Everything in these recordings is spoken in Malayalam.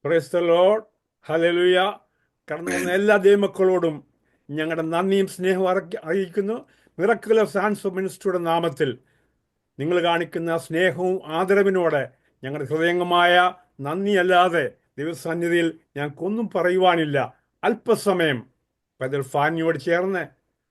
Price the Lord. ഹല്ലേലൂയ. കടന്നു വന്ന എല്ലാ ദൈവമക്കളോടും ഞങ്ങളുടെ നന്ദിയും സ്നേഹവും അറിയിക്കുന്നു. മിറക്കിൾ ഓഫ് സാൻസ് ഓഫ് മിനിസ്ട്രിയുടെ നാമത്തിൽ നിങ്ങൾ കാണിക്കുന്ന സ്നേഹവും ആദരവിനോടെ ഞങ്ങളുടെ ഹൃദയംഗമായ നന്ദിയല്ലാതെ ദൈവസന്നിധിയിൽ ഞങ്ങൾക്കൊന്നും പറയുവാനില്ല. അല്പസമയം പൈതൽ ഫാനിയോട് ചേർന്ന്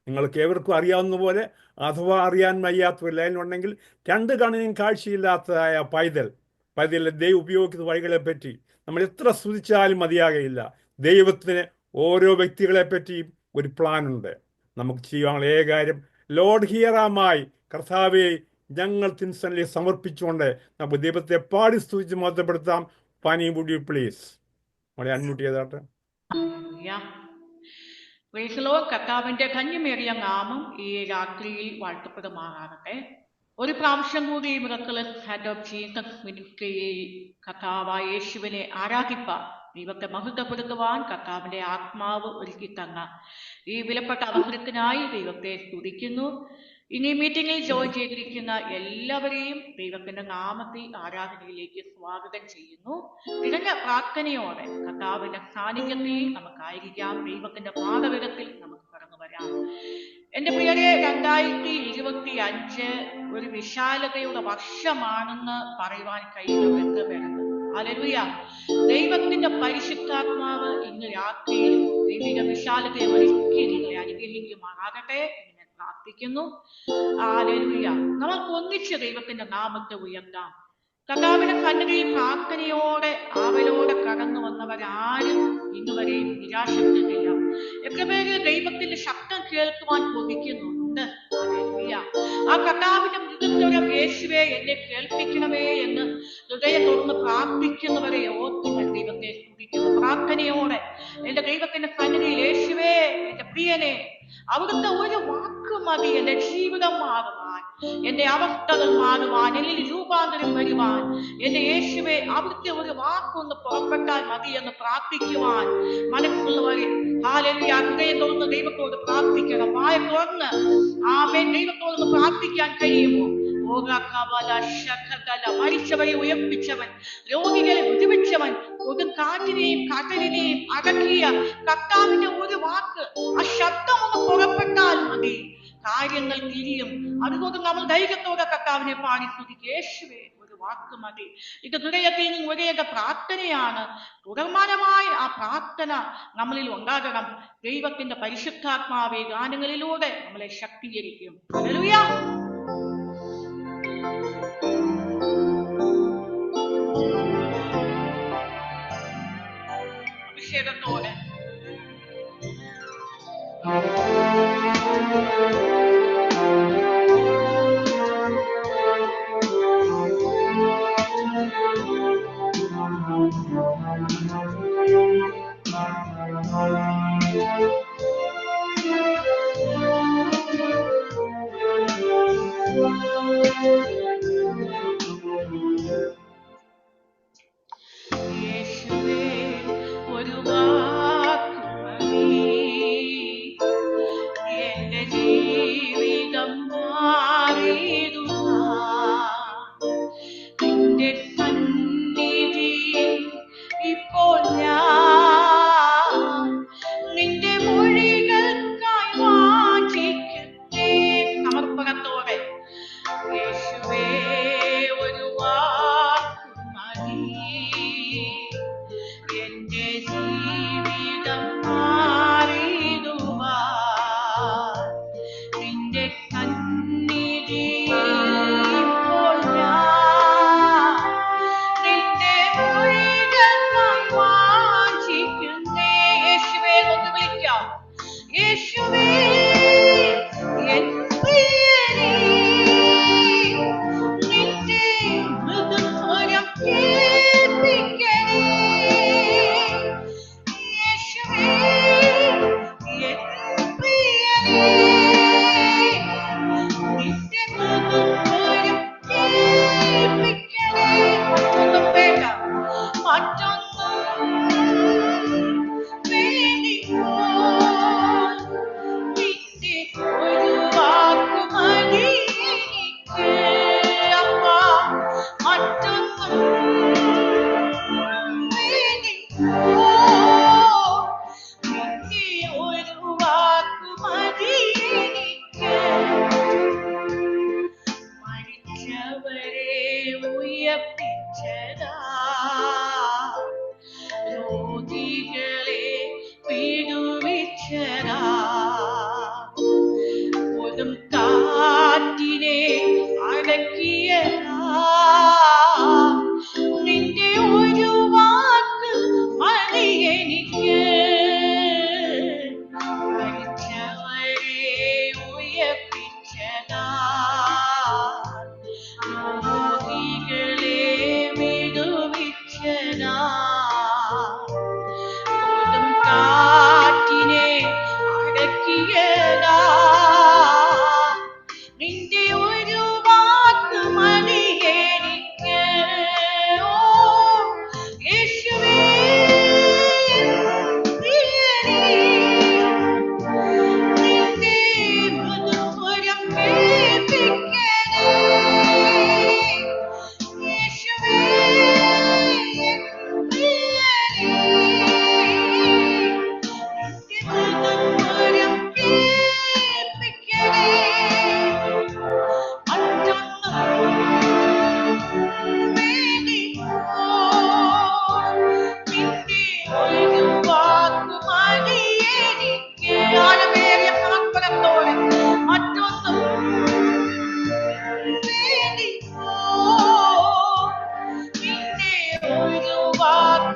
നിങ്ങൾക്ക് ഏവർക്കും അറിയാവുന്ന പോലെ അഥവാ അറിയാൻ വയ്യാത്ത ഒരു ലൈനുണ്ടെങ്കിൽ രണ്ട് കണ്ണിനും കാഴ്ചയില്ലാത്തതായ പൈതലിലെ ദൈവം ഉപയോഗിക്കുന്ന വഴികളെപ്പറ്റി നമ്മൾ എത്ര സ്തുതിച്ചാലും മതിയാകയില്ല. ദൈവത്തിന് ഓരോ വ്യക്തികളെ പറ്റിയും ഒരു പ്ലാനുണ്ട്. നമുക്ക് ചെയ്യാനുള്ള ഏക കാര്യം ലോർഡ് ഹിയറാമായി കർത്താവെ ഞങ്ങൾ തിൻസനിൽ സമർപ്പിച്ചുകൊണ്ട് നമുക്ക് ദൈവത്തെ പാടി സ്തുതിച്ച് മഹത്വപ്പെടുത്താം. ഫാനി വുഡ് യു പ്ലീസ് നമ്മളെ അൺമ്യൂട്ട് ചെയ്താട്ടെ. കർത്താവിന്റെ ധന്യമേറിയ നാമം ഈ രാത്രിയിൽ വാഴ്ത്തപ്പെടുമാറാകട്ടെ. ഒരു പ്രാവശ്യം കൂടി മിറക്കിൾസ് ഹാൻഡ് ഓഫ് ജീസസ് മിനിസ്ട്രിയിൽ കർത്താവായ യേശുവിനെ ആരാധിപ്പാൻ, ദൈവത്തെ മഹത്വപ്പെടുത്തുവാൻ കർത്താവിന്റെ ആത്മാവ് ഒരുക്കി തന്ന ഈ വിലപ്പെട്ട അവസരത്തിനായി ദൈവത്തെ സ്തുതിക്കുന്നു. ഇനി മീറ്റിംഗിൽ ജോയിൻ ചെയ്തിരിക്കുന്ന എല്ലാവരെയും ദൈവത്തിന്റെ നാമത്തിൽ ആരാധനയിലേക്ക് സ്വാഗതം ചെയ്യുന്നു. തികഞ്ഞ പ്രാർത്ഥനയോടെ കർത്താവിന്റെ സാന്നിധ്യത്തിൽ നമുക്കായിരിക്കാം. ദൈവത്തിന്റെ പാദവിധത്തിൽ നമുക്ക് കടന്നു വരാം. എന്റെ പ്രിയരെ, 2025 ഒരു വിശാലതയുടെ വർഷമാണെന്ന് പറയുവാൻ കഴിയുന്ന ബന്ധപ്പെടുന്നത്. ഹല്ലേലൂയ. ദൈവത്തിന്റെ പരിശുദ്ധാത്മാവ് ഇന്ന് രാത്രിയിൽ ദൈവിക വിശാലതയെ ഒരുക്കി നിങ്ങളെ അനുഗ്രഹിക്കുമാറാകട്ടെ എന്ന് ഞാൻ പ്രാർത്ഥിക്കുന്നു. ഹല്ലേലൂയ. നമുക്ക് ഒന്നിച്ച് ദൈവത്തിന്റെ നാമത്തെ ഉയർത്താം. കർത്താവിന്റെ സന്നിധിയിൽ പ്രാർത്ഥനയോടെ ആവലോടെ കടന്നു വന്നവരാരും ഇന്നുവരെയും നിരാശപ്പെട്ടിട്ടില്ല. എത്ര പേര് ദൈവത്തിന്റെ ശബ്ദം കേൾക്കുവാൻ കൊതിക്കുന്നുണ്ട്. ആ കർത്താവിന്റെ മൃദുസ്വരം യേശുവേ എന്നെ കേൾപ്പിക്കണമേ എന്ന് ഹൃദയം തുറന്ന് പ്രാർത്ഥിക്കുന്നവരെ ഓർത്ത് ഞാൻ ദൈവത്തെ സ്തുതിക്കുന്നു. പ്രാർത്ഥനയോടെ എന്റെ ദൈവത്തിന്റെ സന്നിധിയിൽ യേശുവേ എന്റെ പ്രിയനെ, അവിടുത്തെ ഒരു വാക്ക് മതി എന്റെ ജീവിതം മാറുവാൻ, എന്റെ അവസ്ഥകൾ മാറുവാൻ, എന്നിൽ രൂപാന്തരം വരുവാൻ. എന്റെ യേശുവേ, അവിടുത്തെ ഒരു വാക്കൊന്ന് പുറപ്പെട്ടാൽ മതി എന്ന് പ്രാർത്ഥിക്കുവാൻ മനസ്സുള്ളവരെ ഹല്ലേലൂയ, ഹൃദയം തുറന്ന് ദൈവത്തോട് പ്രാർത്ഥിക്കണം. വായ തുറന്ന് ആമേൻ ദൈവത്തോട് പ്രാർത്ഥിക്കാൻ കഴിയുമോ? മരിച്ചവരെ ഉയർപ്പിച്ചവൻ, രോഗികളെ വിടുവിച്ചവൻ, ഒരു കാറ്റിനെയും കടലിനെയും അടക്കിയ കർത്താവിന്റെ ഒരു വാക്ക്, ആ ശബ്ദം ഒന്ന് പുറപ്പെട്ടാൽ മതി, കാര്യങ്ങൾ തിരിയും. അതുകൊണ്ട് നമ്മൾ ധൈര്യത്തോടെ കർത്താവിനെ പാടി സ്തുതിക്കുക. യേശുവേ ഒരു വാക്ക് മതി. ഇത് ഹൃദയത്തിൽ നിന്ന് ഒരേക പ്രാർത്ഥനയാണ്. തുടർമാനമായ ആ പ്രാർത്ഥന നമ്മളിൽ ഉണ്ടാകണം. ദൈവത്തിന്റെ പരിശുദ്ധാത്മാവേ ഗാനങ്ങളിലൂടെ നമ്മളെ ശക്തീകരിക്കും. ഹല്ലേലൂയ. അഭിഷേകത്തോടെ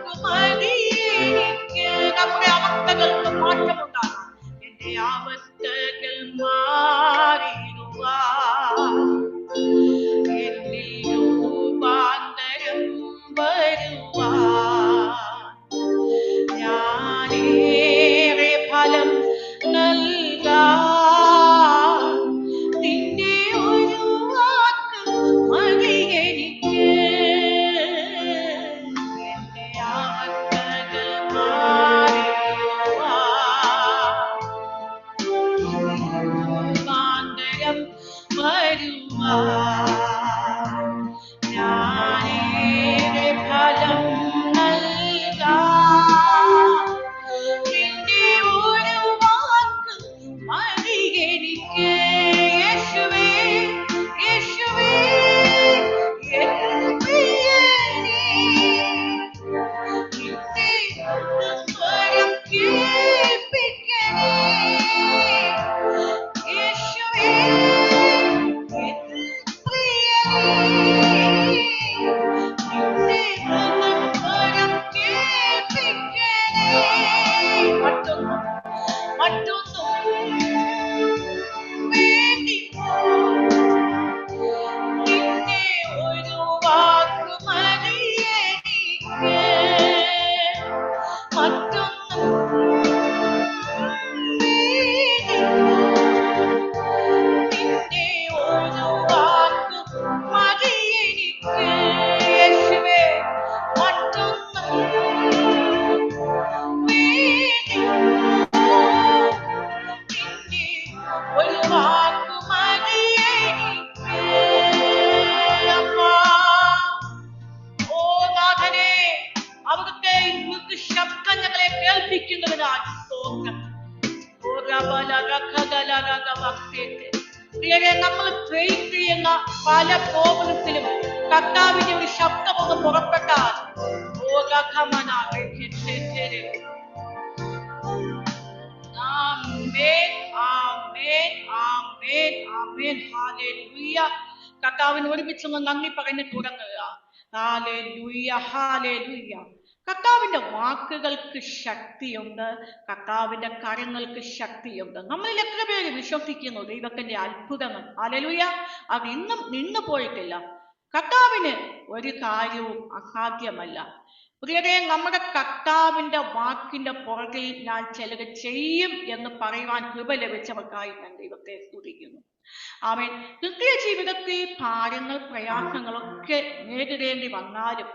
വാക്ക് മതി എനിക്ക്. നമ്മുടെ അവസ്ഥകൾക്ക് മാറ്റമുണ്ടാകും. എന്റെ അവസ്ഥകൾ മാറിടുവാൻ എന്നിൽ രൂപാന്തരം വരുവാൻ ഞാനേറെ ഫലം നൽകാൻ നിന്റെ ഒരു വാക്ക് മതി എനിക്ക്. എന്റെ അവസ്ഥകൾ മാറിടുവാൻ വരുവാൻ ഞാനേറെ ഫലം നൽകാൻ നിന്റെ ഒരു വാക്ക് മതി എനിക്ക്. യേശുവേ യേശുവേ എൻ പ്രിയനേ, നിന്റെ സ്വരം കേൾപ്പിക്കണേ. യേശുവേ എൻ പ്രിയനേ, നിന്റെ സ്വരം കേൾപ്പിക്കണേ. മറ്റൊന്നും വേണ്ടിപ്പോ നിന്റെ ഒരു വാക്ക് മതി എനിക്ക്. മറ്റൊന്നും വേണ്ടിപ്പോ നിന്റെ ഒരു വാക്ക് മതി എനിക്ക്. യേശുവേ മറ്റൊന്നും വേണ്ടിപ്പോ നിന്റെ ഒരു വാക്ക് മതി എനിക്ക്. അപ്പാ, ഓ നാഥനെ, അവിടുത്തെ ഇന്നത്തെ ശബ്ദം ഞങ്ങളെ കേൾപ്പിക്കുന്നതിനാൽ സ്തോത്രം. പ്രിയരെ, നമ്മൾ ഫേസ് ചെയ്യുന്ന പല പ്രോബ്ലത്തിലും കർത്താവിന്റെ ഒരു ശബ്ദം ഒന്ന് പുറപ്പെട്ടാൽ കർത്താവിന് ഒരുമിച്ചൊന്ന് നന്ദി പറഞ്ഞ് തുടങ്ങുക. Hallelujah, hallelujah. കർത്താവിന്റെ വാക്കുകൾക്ക് ശക്തിയുണ്ട്, കർത്താവിന്റെ കരങ്ങൾക്ക് ശക്തിയുണ്ട്. നമ്മളിൽ എത്ര പേര് വിശ്വസിക്കുന്നു ദൈവത്തിന്റെ അത്ഭുതങ്ങൾ? ഹല്ലേലൂയ. അത് ഇന്നും നിന്നു പോയിട്ടില്ല. കർത്താവിന് ഒരു കാര്യവും അസാധ്യമല്ല. പ്രിയരെ, നമ്മുടെ കർത്താവിന്റെ വാക്കിന്റെ പുറകിൽ ഞാൻ ചിലത് ചെയ്യും എന്ന് പറയുവാൻ കൃപ ലഭിച്ചവർക്കായി ഞാൻ ദൈവത്തെ സ്തുതിക്കുന്നു. ആമേൻ. ക്രിസ്തീയ ജീവിതത്തിൽ ഭാരങ്ങൾ പ്രയാസങ്ങളൊക്കെ നേരിടേണ്ടി വന്നാലും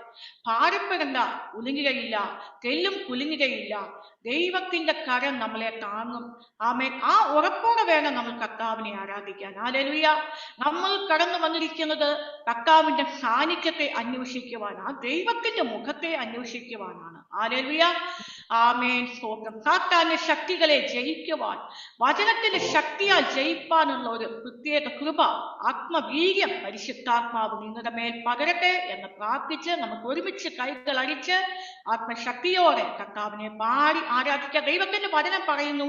ഭാരപ്പെടേണ്ട, കുലുങ്ങുകയില്ല, തെല്ലും കുലുങ്ങുകയില്ല. ദൈവത്തിന്റെ കരം നമ്മളെ താങ്ങും. ആമേൻ. ആ ഉറപ്പോടെ വേണം നമ്മൾ കർത്താവിനെ ആരാധിക്കാൻ. ഹല്ലേലൂയ. നമ്മൾ കടന്നു വന്നിരിക്കുന്നത് കർത്താവിന്റെ സാന്നിധ്യത്തെ അന്വേഷിക്കുവാൻ, ആ ദൈവത്തിന്റെ മുഖത്തെ അന്വേഷിക്കുവാനാണ്. ഹല്ലേലൂയ. ആമേൻ. സ്തോത്രം. സാത്താന്റെ ശക്തികളെ ജയിക്കുവാൻ, വചനത്തിന്റെ ശക്തിയാൽ ജയിപ്പാനുള്ള ഒരു പ്രത്യേക കൃപ, ആത്മവീര്യം പരിശുദ്ധാത്മാവ് നിങ്ങളുടെ മേൽ പകരട്ടെ എന്ന് പ്രാർത്ഥിച്ച് നമുക്ക് ഒരുമിച്ച് കൈകൾ അടിച്ച് ആത്മശക്തിയോടെ കർത്താവിനെ പാടി ആരാധിക്കുക. ദൈവത്തിന്റെ വചനം പറയുന്നു,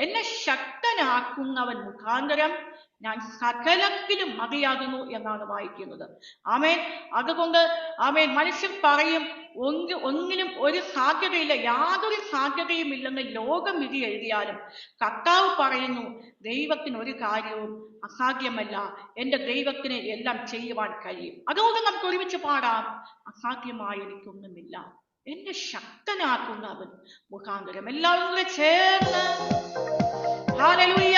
എന്നെ ശക്തനാക്കുന്നവൻ മുഖാന്തരം ഞാൻ സകലത്തിലും മതിയാകുന്നു എന്നാണ് വായിക്കുന്നത്. ആമേൻ. അതുകൊണ്ട് ആമേൻ, മനുഷ്യൻ പറയും ഒന്നിനും ഒരു സാധ്യതയില്ല, യാതൊരു സാധ്യതയും ഇല്ലെന്ന് ലോകം വിധി എഴുതിയാലും കർത്താവ് പറയുന്നു, ദൈവത്തിന് ഒരു കാര്യവും അസാധ്യമല്ല, എന്റെ ദൈവത്തിന് എല്ലാം ചെയ്യുവാൻ കഴിയും. അതുകൊണ്ട് നമുക്ക് ഒരുമിച്ച് പാടാം, അസാധ്യമായി എനിക്കൊന്നുമില്ല, എന്നെ ശക്തനാക്കുന്നവൻ മുഖാന്തരം. എല്ലാവരും കൂടെ ചേർന്ന് ഹല്ലേലൂയ.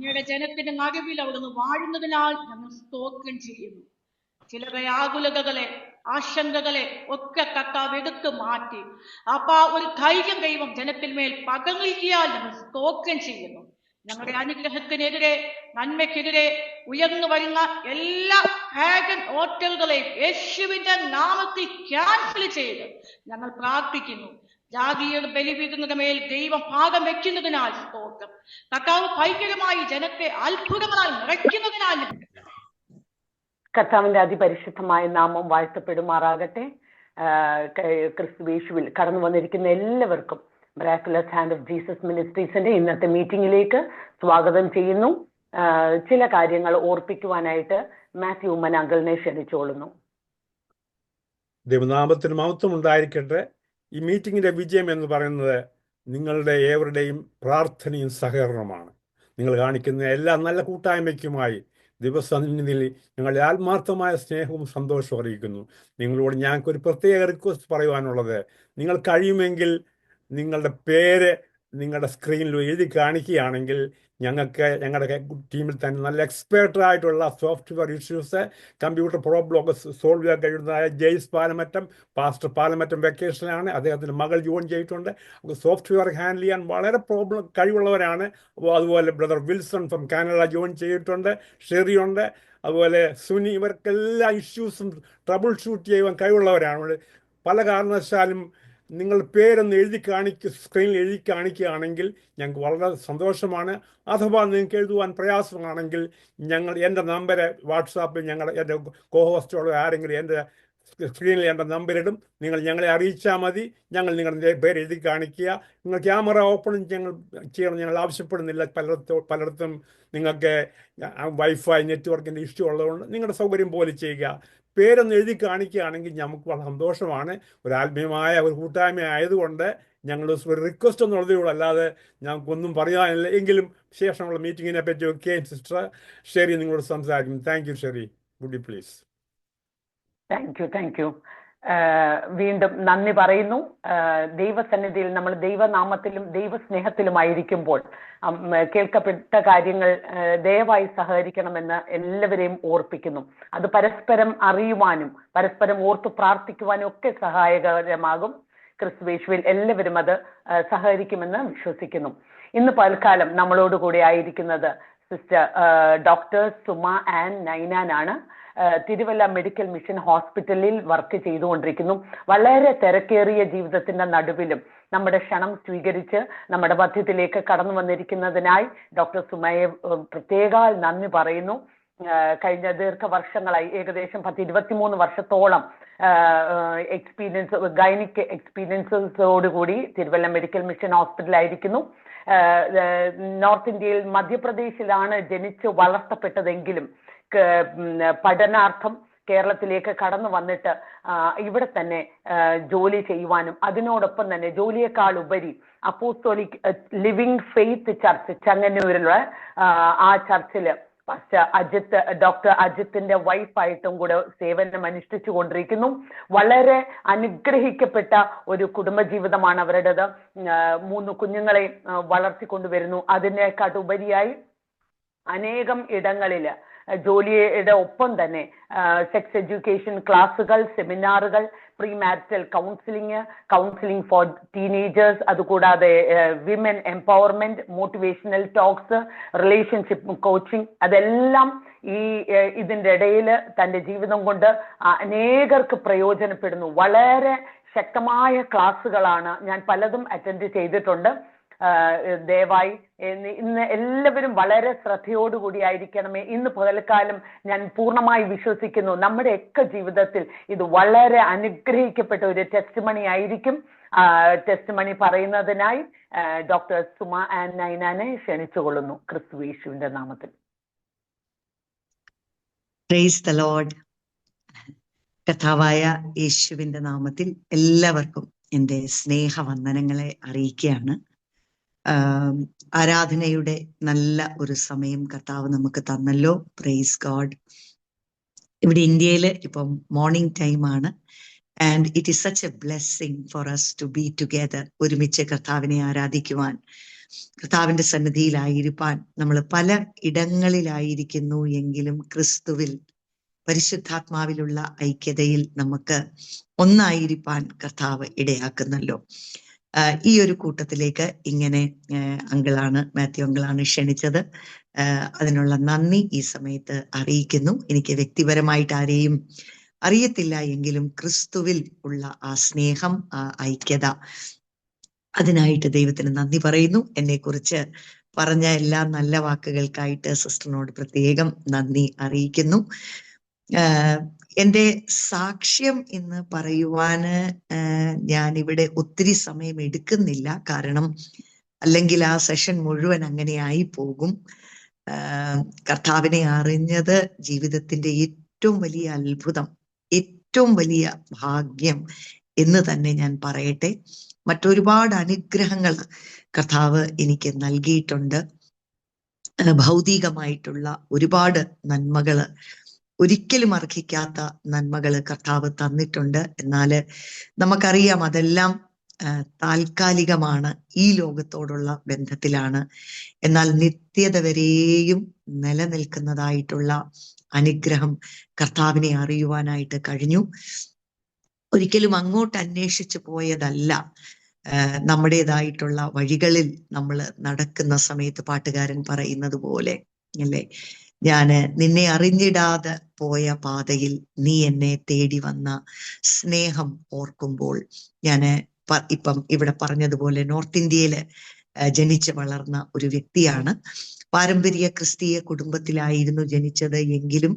അങ്ങയുടെ ജനത്തിന്റെ നടുവിൽ അവിടുന്ന് വാഴുന്നതിനാൽ ഞങ്ങൾ സ്തോത്രം ചെയ്യുന്നു. ചില വ്യാകുലതകളെ, ആശങ്കകളെ ഒക്കെ കർത്താവ് എടുത്തു മാറ്റി ഒരു ധൈര്യം ദൈവം ജനത്തിന്മേൽ പകർന്നിരിക്കാൻ ഞങ്ങൾ സ്തോത്രം ചെയ്യുന്നു. ഞങ്ങളുടെ അനുഗ്രഹത്തിനെതിരെ, നന്മയ്ക്കെതിരെ ഉയർന്നു വരുന്ന എല്ലാ പാഗൻ ഓർഡറുകളെയും യേശുവിന്റെ നാമത്തിൽ ക്യാൻസൽ ചെയ്ത് ഞങ്ങൾ പ്രാർത്ഥിക്കുന്നു. ജാതീയ ബലിപീഠങ്ങളുടെ മേൽ ദൈവം പാദം വെക്കുന്നതിനാൽ സ്തോത്രം. കർത്താവ് ഭയങ്കരമായി ജനത്തെ അത്ഭുതങ്ങളാൽ നിറയ്ക്കുന്നതിനാൽ കർത്താവിന്റെ അതിപരിശുദ്ധമായ നാമം വാഴ്ത്തപ്പെടുമാറാകട്ടെ. ക്രിസ്തുയേശുവിൽ കടന്നു വന്നിരിക്കുന്ന എല്ലാവർക്കും മിറാക്കുലസ് ഹാൻഡ് ഓഫ് ജീസസ് മിനിസ്ട്രീസിന്റെ ഇന്നത്തെ മീറ്റിംഗിലേക്ക് സ്വാഗതം ചെയ്യുന്നു. ചില കാര്യങ്ങൾ ഓർപ്പിക്കുവാനായിട്ട് മാത്യു ഉമ്മനാങ്കളിനെ ക്ഷണിച്ചോളുന്നു. ദൈവനാമത്തിന് മഹത്വം ഉണ്ടായിരിക്കട്ടെ. ഈ മീറ്റിംഗിന്റെ വിജയം എന്ന് പറയുന്നത് നിങ്ങളുടെ ഏവരുടെയും പ്രാർത്ഥനയും സഹകരണമാണ്. നിങ്ങൾ കാണിക്കുന്ന എല്ലാ നല്ല കൂട്ടായ്മയ്ക്കുമായി ദിവസസന്നിധിയിൽ ഞങ്ങളുടെ ആത്മാർത്ഥമായ സ്നേഹവും സന്തോഷവും അറിയിക്കുന്നു. നിങ്ങളോട് ഞങ്ങൾക്കൊരു പ്രത്യേക റിക്വസ്റ്റ് പറയുവാനുള്ളത്, നിങ്ങൾ കഴിയുമെങ്കിൽ നിങ്ങളുടെ പേര് നിങ്ങളുടെ സ്ക്രീനിൽ എഴുതി കാണിക്കുകയാണെങ്കിൽ ഞങ്ങളുടെ ടീമിൽ തന്നെ നല്ല എക്സ്പേർട്ടായിട്ടുള്ള സോഫ്റ്റ്വെയർ ഇഷ്യൂസ്, കമ്പ്യൂട്ടർ പ്രോബ്ലമൊക്കെ സോൾവ് ചെയ്യാൻ കഴിയുന്നതായ ജെയ്സ് പാലമറ്റം, പാസ്റ്റർ പാലമറ്റം വെക്കേഷനിലാണ്, അദ്ദേഹത്തിൻ്റെ മകൾ ജോയിൻ ചെയ്തിട്ടുണ്ട്. സോഫ്റ്റ്വെയർ ഹാൻഡിൽ ചെയ്യാൻ വളരെ കഴിവുള്ളവരാണ്. അതുപോലെ brother Wilson from Canada join ചെയ്തിട്ടുണ്ട്, ഷെറിയുണ്ട്, അതുപോലെ സുനി. ഇവർക്കെല്ലാം ഇഷ്യൂസും ട്രബിൾ ഷൂട്ട് ചെയ്യുവാൻ കഴിവുള്ളവരാണ്. പല കാരണവശാലും നിങ്ങൾ പേരൊന്ന് സ്ക്രീനിൽ എഴുതി കാണിക്കുകയാണെങ്കിൽ ഞങ്ങൾക്ക് വളരെ സന്തോഷമാണ്. അഥവാ നിങ്ങൾക്ക് എഴുതുവാൻ പ്രയാസമാണെങ്കിൽ എൻ്റെ നമ്പർ വാട്സാപ്പിൽ എൻ്റെ കോഹോസ്റ്റോളോ ആരെങ്കിലും എൻ്റെ സ്ക്രീനിൽ എൻ്റെ നമ്പറിടും. നിങ്ങൾ ഞങ്ങളെ അറിയിച്ചാൽ മതി. ഞങ്ങൾ നിങ്ങളുടെ പേര് എഴുതി കാണിക്കുക. നിങ്ങൾ ക്യാമറ ഓപ്പൺ ചെയ്യണം ഞങ്ങൾ ആവശ്യപ്പെടുന്നില്ല. പലയിടത്തും നിങ്ങൾക്ക് വൈഫൈ നെറ്റ്വർക്കിൻ്റെ ഇഷ്യൂ ഉള്ളതുകൊണ്ട് നിങ്ങളുടെ സൗകര്യം പോലെ ചെയ്യുക. പേരൊന്ന് എഴുതി കാണിക്കുകയാണെങ്കിൽ നമുക്ക് വളരെ സന്തോഷമാണ്. ഒരു ആത്മീയമായ ഒരു കൂട്ടായ്മ ആയതുകൊണ്ട് ഞങ്ങൾ ഒരു റിക്വസ്റ്റ് എന്നുള്ളതേ ഉള്ളൂ, അല്ലാതെ ഞങ്ങൾക്കൊന്നും പറയാനില്ല. എങ്കിലും ശേഷമുള്ള മീറ്റിങ്ങിനെ പറ്റി ഒക്കെ സിസ്റ്റർ ഷെറി നിങ്ങളോട് സംസാരിക്കുന്നു. Thank you Sherry. Would you please? Thank you. വീണ്ടും നന്ദി പറയുന്നു. ദൈവസന്നിധിയിൽ നമ്മൾ ദൈവനാമത്തിലും ദൈവസ്നേഹത്തിലുമായിരിക്കുമ്പോൾ കേൾക്കപ്പെട്ട കാര്യങ്ങൾ ദയവായി സഹകരിക്കണമെന്ന് എല്ലാവരെയും ഓർപ്പിക്കുന്നു. അത് പരസ്പരം അറിയുവാനും പരസ്പരം ഓർത്തു പ്രാർത്ഥിക്കുവാനും ഒക്കെ സഹായകരമാകും. ക്രിസ്തുയേശുവിൽ എല്ലാവരും അത് സഹകരിക്കുമെന്ന് വിശ്വസിക്കുന്നു. ഇന്ന് പൽക്കാലം നമ്മളോടുകൂടി ആയിരിക്കുന്നത് സിസ്റ്റർ ഡോക്ടർ സുമ ആൻ നൈനാനാണ്. തിരുവല്ല മെഡിക്കൽ മിഷൻ ഹോസ്പിറ്റലിൽ വർക്ക് ചെയ്തുകൊണ്ടിരിക്കുന്നു. വളരെ തിരക്കേറിയ ജീവിതത്തിന്റെ നടുവിലും നമ്മുടെ ക്ഷണം സ്വീകരിച്ച് നമ്മുടെ മധ്യത്തിലേക്ക് കടന്നു വന്നിരിക്കുന്നതിനായി ഡോക്ടർ സുമയെ പ്രത്യേക നന്ദി പറയുന്നു. കഴിഞ്ഞ ദീർഘവർഷങ്ങളായി ഏകദേശം 10-23 വർഷത്തോളം ഗൈനിക് എക്സ്പീരിയൻസോടുകൂടി തിരുവല്ല മെഡിക്കൽ മിഷൻ ഹോസ്പിറ്റലായിരിക്കുന്നു. നോർത്ത് ഇന്ത്യയിൽ മധ്യപ്രദേശിലാണ് ജനിച്ച് വളർത്തപ്പെട്ടതെങ്കിലും പഠനാർത്ഥം കേരളത്തിലേക്ക് കടന്നു വന്നിട്ട് ഇവിടെ തന്നെ ജോലി ചെയ്യുവാനും അതിനോടൊപ്പം തന്നെ ജോലിയേക്കാൾ ഉപരി അപ്പോസ്തോലിക് ലിവിംഗ് ഫെയ്ത്ത് ചർച്ച് ചങ്ങന്നൂരിലുള്ള ആ ചർച്ചില് ഡോക്ടർ അജിത്തിന്റെ വൈഫായിട്ടും കൂടെ സേവനം അനുഷ്ഠിച്ചു കൊണ്ടിരിക്കുന്നു. വളരെ അനുഗ്രഹിക്കപ്പെട്ട ഒരു കുടുംബജീവിതമാണ് അവരുടേത്. 3 കുഞ്ഞുങ്ങളെ വളർത്തിക്കൊണ്ടുവരുന്നു. അതിനേക്കാട്ടുപരിയായി അനേകം ഇടങ്ങളില് ജോലിയുടെ ഒപ്പം തന്നെ സെക്സ് എഡ്യൂക്കേഷൻ ക്ലാസുകൾ, സെമിനാറുകൾ, pre marital counselling for teenagers, അതുകൂടാതെ women empowerment, motivational talks, relationship coaching, അതെല്ലാം ഇതിൻ്റെ ഇടയിൽ തൻ്റെ ജീവിതം കൊണ്ട് അനേകർക്ക് പ്രയോജനപ്പെടുന്നു. വളരെ ശക്തമായ ക്ലാസ്സുകളാണ്. ഞാൻ പലതും അറ്റൻഡ് ചെയ്തിട്ടുണ്ട്. ദയവായി ഇന്ന് എല്ലാവരും വളരെ ശ്രദ്ധയോടുകൂടി ആയിരിക്കണമേ. ഇന്ന് പകൽക്കാലം ഞാൻ പൂർണ്ണമായി വിശ്വസിക്കുന്നു നമ്മുടെയൊക്കെ ജീവിതത്തിൽ ഇത് വളരെ അനുഗ്രഹിക്കപ്പെട്ട ഒരു ടെസ്റ്റ് മണി ആയിരിക്കും. ടെസ്റ്റ് മണി പറയുന്നതിനായി ഡോക്ടർ സുമ ആൻ നൈനാനെ ക്ഷണിച്ചുകൊള്ളുന്നു ക്രിസ്തുയേശുവിന്റെ നാമത്തിൽ. Praise the Lord. കർത്താവായ യേശുവിന്റെ നാമത്തിൽ എല്ലാവർക്കും എൻ്റെ സ്നേഹവന്ദനങ്ങളെ അറിയിക്കുകയാണ്. ആരാധനയുടെ നല്ല ഒരു സമയം കർത്താവ് നമുക്ക് തന്നല്ലോ. Praise God. ഇവിടെ ഇന്ത്യയിൽ ഇപ്പം മോർണിംഗ് ടൈമാണ്. And it is such a blessing for us to be together. ഒരുമിച്ച് കർത്താവിനെ ആരാധിക്കുവാൻ കർത്താവിന്റെ സന്നിധിയിലായിരിക്കാൻ നമ്മൾ പല ഇടങ്ങളിലായിരിക്കുന്നു എങ്കിലും ക്രിസ്തുവിൽ പരിശുദ്ധാത്മാവിലുള്ള ഐക്യതയിൽ നമുക്ക് ഒന്നായിരിക്കാൻ കർത്താവ് ഇടയാക്കുന്നല്ലോ. ഈ ഒരു കൂട്ടത്തിലേക്ക് ഇങ്ങനെ മാത്യു അങ്കിളാണ് ക്ഷണിച്ചത്. അതിനുള്ള നന്ദി ഈ സമയത്ത് അറിയിക്കുന്നു. എനിക്ക് വ്യക്തിപരമായിട്ട് ആരെയും അറിയത്തില്ല എങ്കിലും ക്രിസ്തുവിൽ ഉള്ള ആ സ്നേഹം, ആ ഐക്യത, അതിനായിട്ട് ദൈവത്തിന് നന്ദി പറയുന്നു. എന്നെക്കുറിച്ച് പറഞ്ഞ എല്ലാ നല്ല വാക്കുകൾക്കായിട്ട് സിസ്റ്ററിനോട് പ്രത്യേകം നന്ദി അറിയിക്കുന്നു. എൻ്റെ സാക്ഷ്യം എന്ന് പറയുവാന് ഞാനിവിടെ ഒത്തിരി സമയം എടുക്കുന്നില്ല. കാരണം അല്ലെങ്കിൽ ആ സെഷൻ മുഴുവൻ അങ്ങനെ ആയി പോകും. കർത്താവിനെ അറിഞ്ഞത് ജീവിതത്തിന്റെ ഏറ്റവും വലിയ അത്ഭുതം, ഏറ്റവും വലിയ ഭാഗ്യം എന്ന് തന്നെ ഞാൻ പറയട്ടെ. മറ്റൊരുപാട് അനുഗ്രഹങ്ങൾ കർത്താവ് എനിക്ക് നൽകിയിട്ടുണ്ട്. ഭൗതികമായിട്ടുള്ള ഒരുപാട് നന്മകള്, ഒരിക്കലും അർഹിക്കാത്ത നന്മകള് കർത്താവ് തന്നിട്ടുണ്ട്. എന്നാല് നമുക്കറിയാം അതെല്ലാം താൽക്കാലികമാണ്, ഈ ലോകത്തോടുള്ള ബന്ധത്തിലാണ്. എന്നാൽ നിത്യത വരെയും നിലനിൽക്കുന്നതായിട്ടുള്ള അനുഗ്രഹം കർത്താവിനെ അറിയുവാനായിട്ട് കഴിഞ്ഞു. ഒരിക്കലും അങ്ങോട്ട് അന്വേഷിച്ചു പോയതല്ല. നമ്മുടേതായിട്ടുള്ള വഴികളിൽ നമ്മൾ നടക്കുന്ന സമയത്ത് പാട്ടുകാരൻ പറയുന്നത് പോലെ അല്ലേ, ഞാന് നിന്നെ അറിഞ്ഞിടാതെ പോയ പാതയിൽ നീ എന്നെ തേടി വന്ന സ്നേഹം ഓർക്കുമ്പോൾ, ഞാന് ഇപ്പം ഇവിടെ പറഞ്ഞതുപോലെ നോർത്ത് ഇന്ത്യയില് ജനിച്ച് വളർന്ന ഒരു വ്യക്തിയാണ്. പാരമ്പര്യ ക്രിസ്തീയ കുടുംബത്തിലായിരുന്നു ജനിച്ചത് എങ്കിലും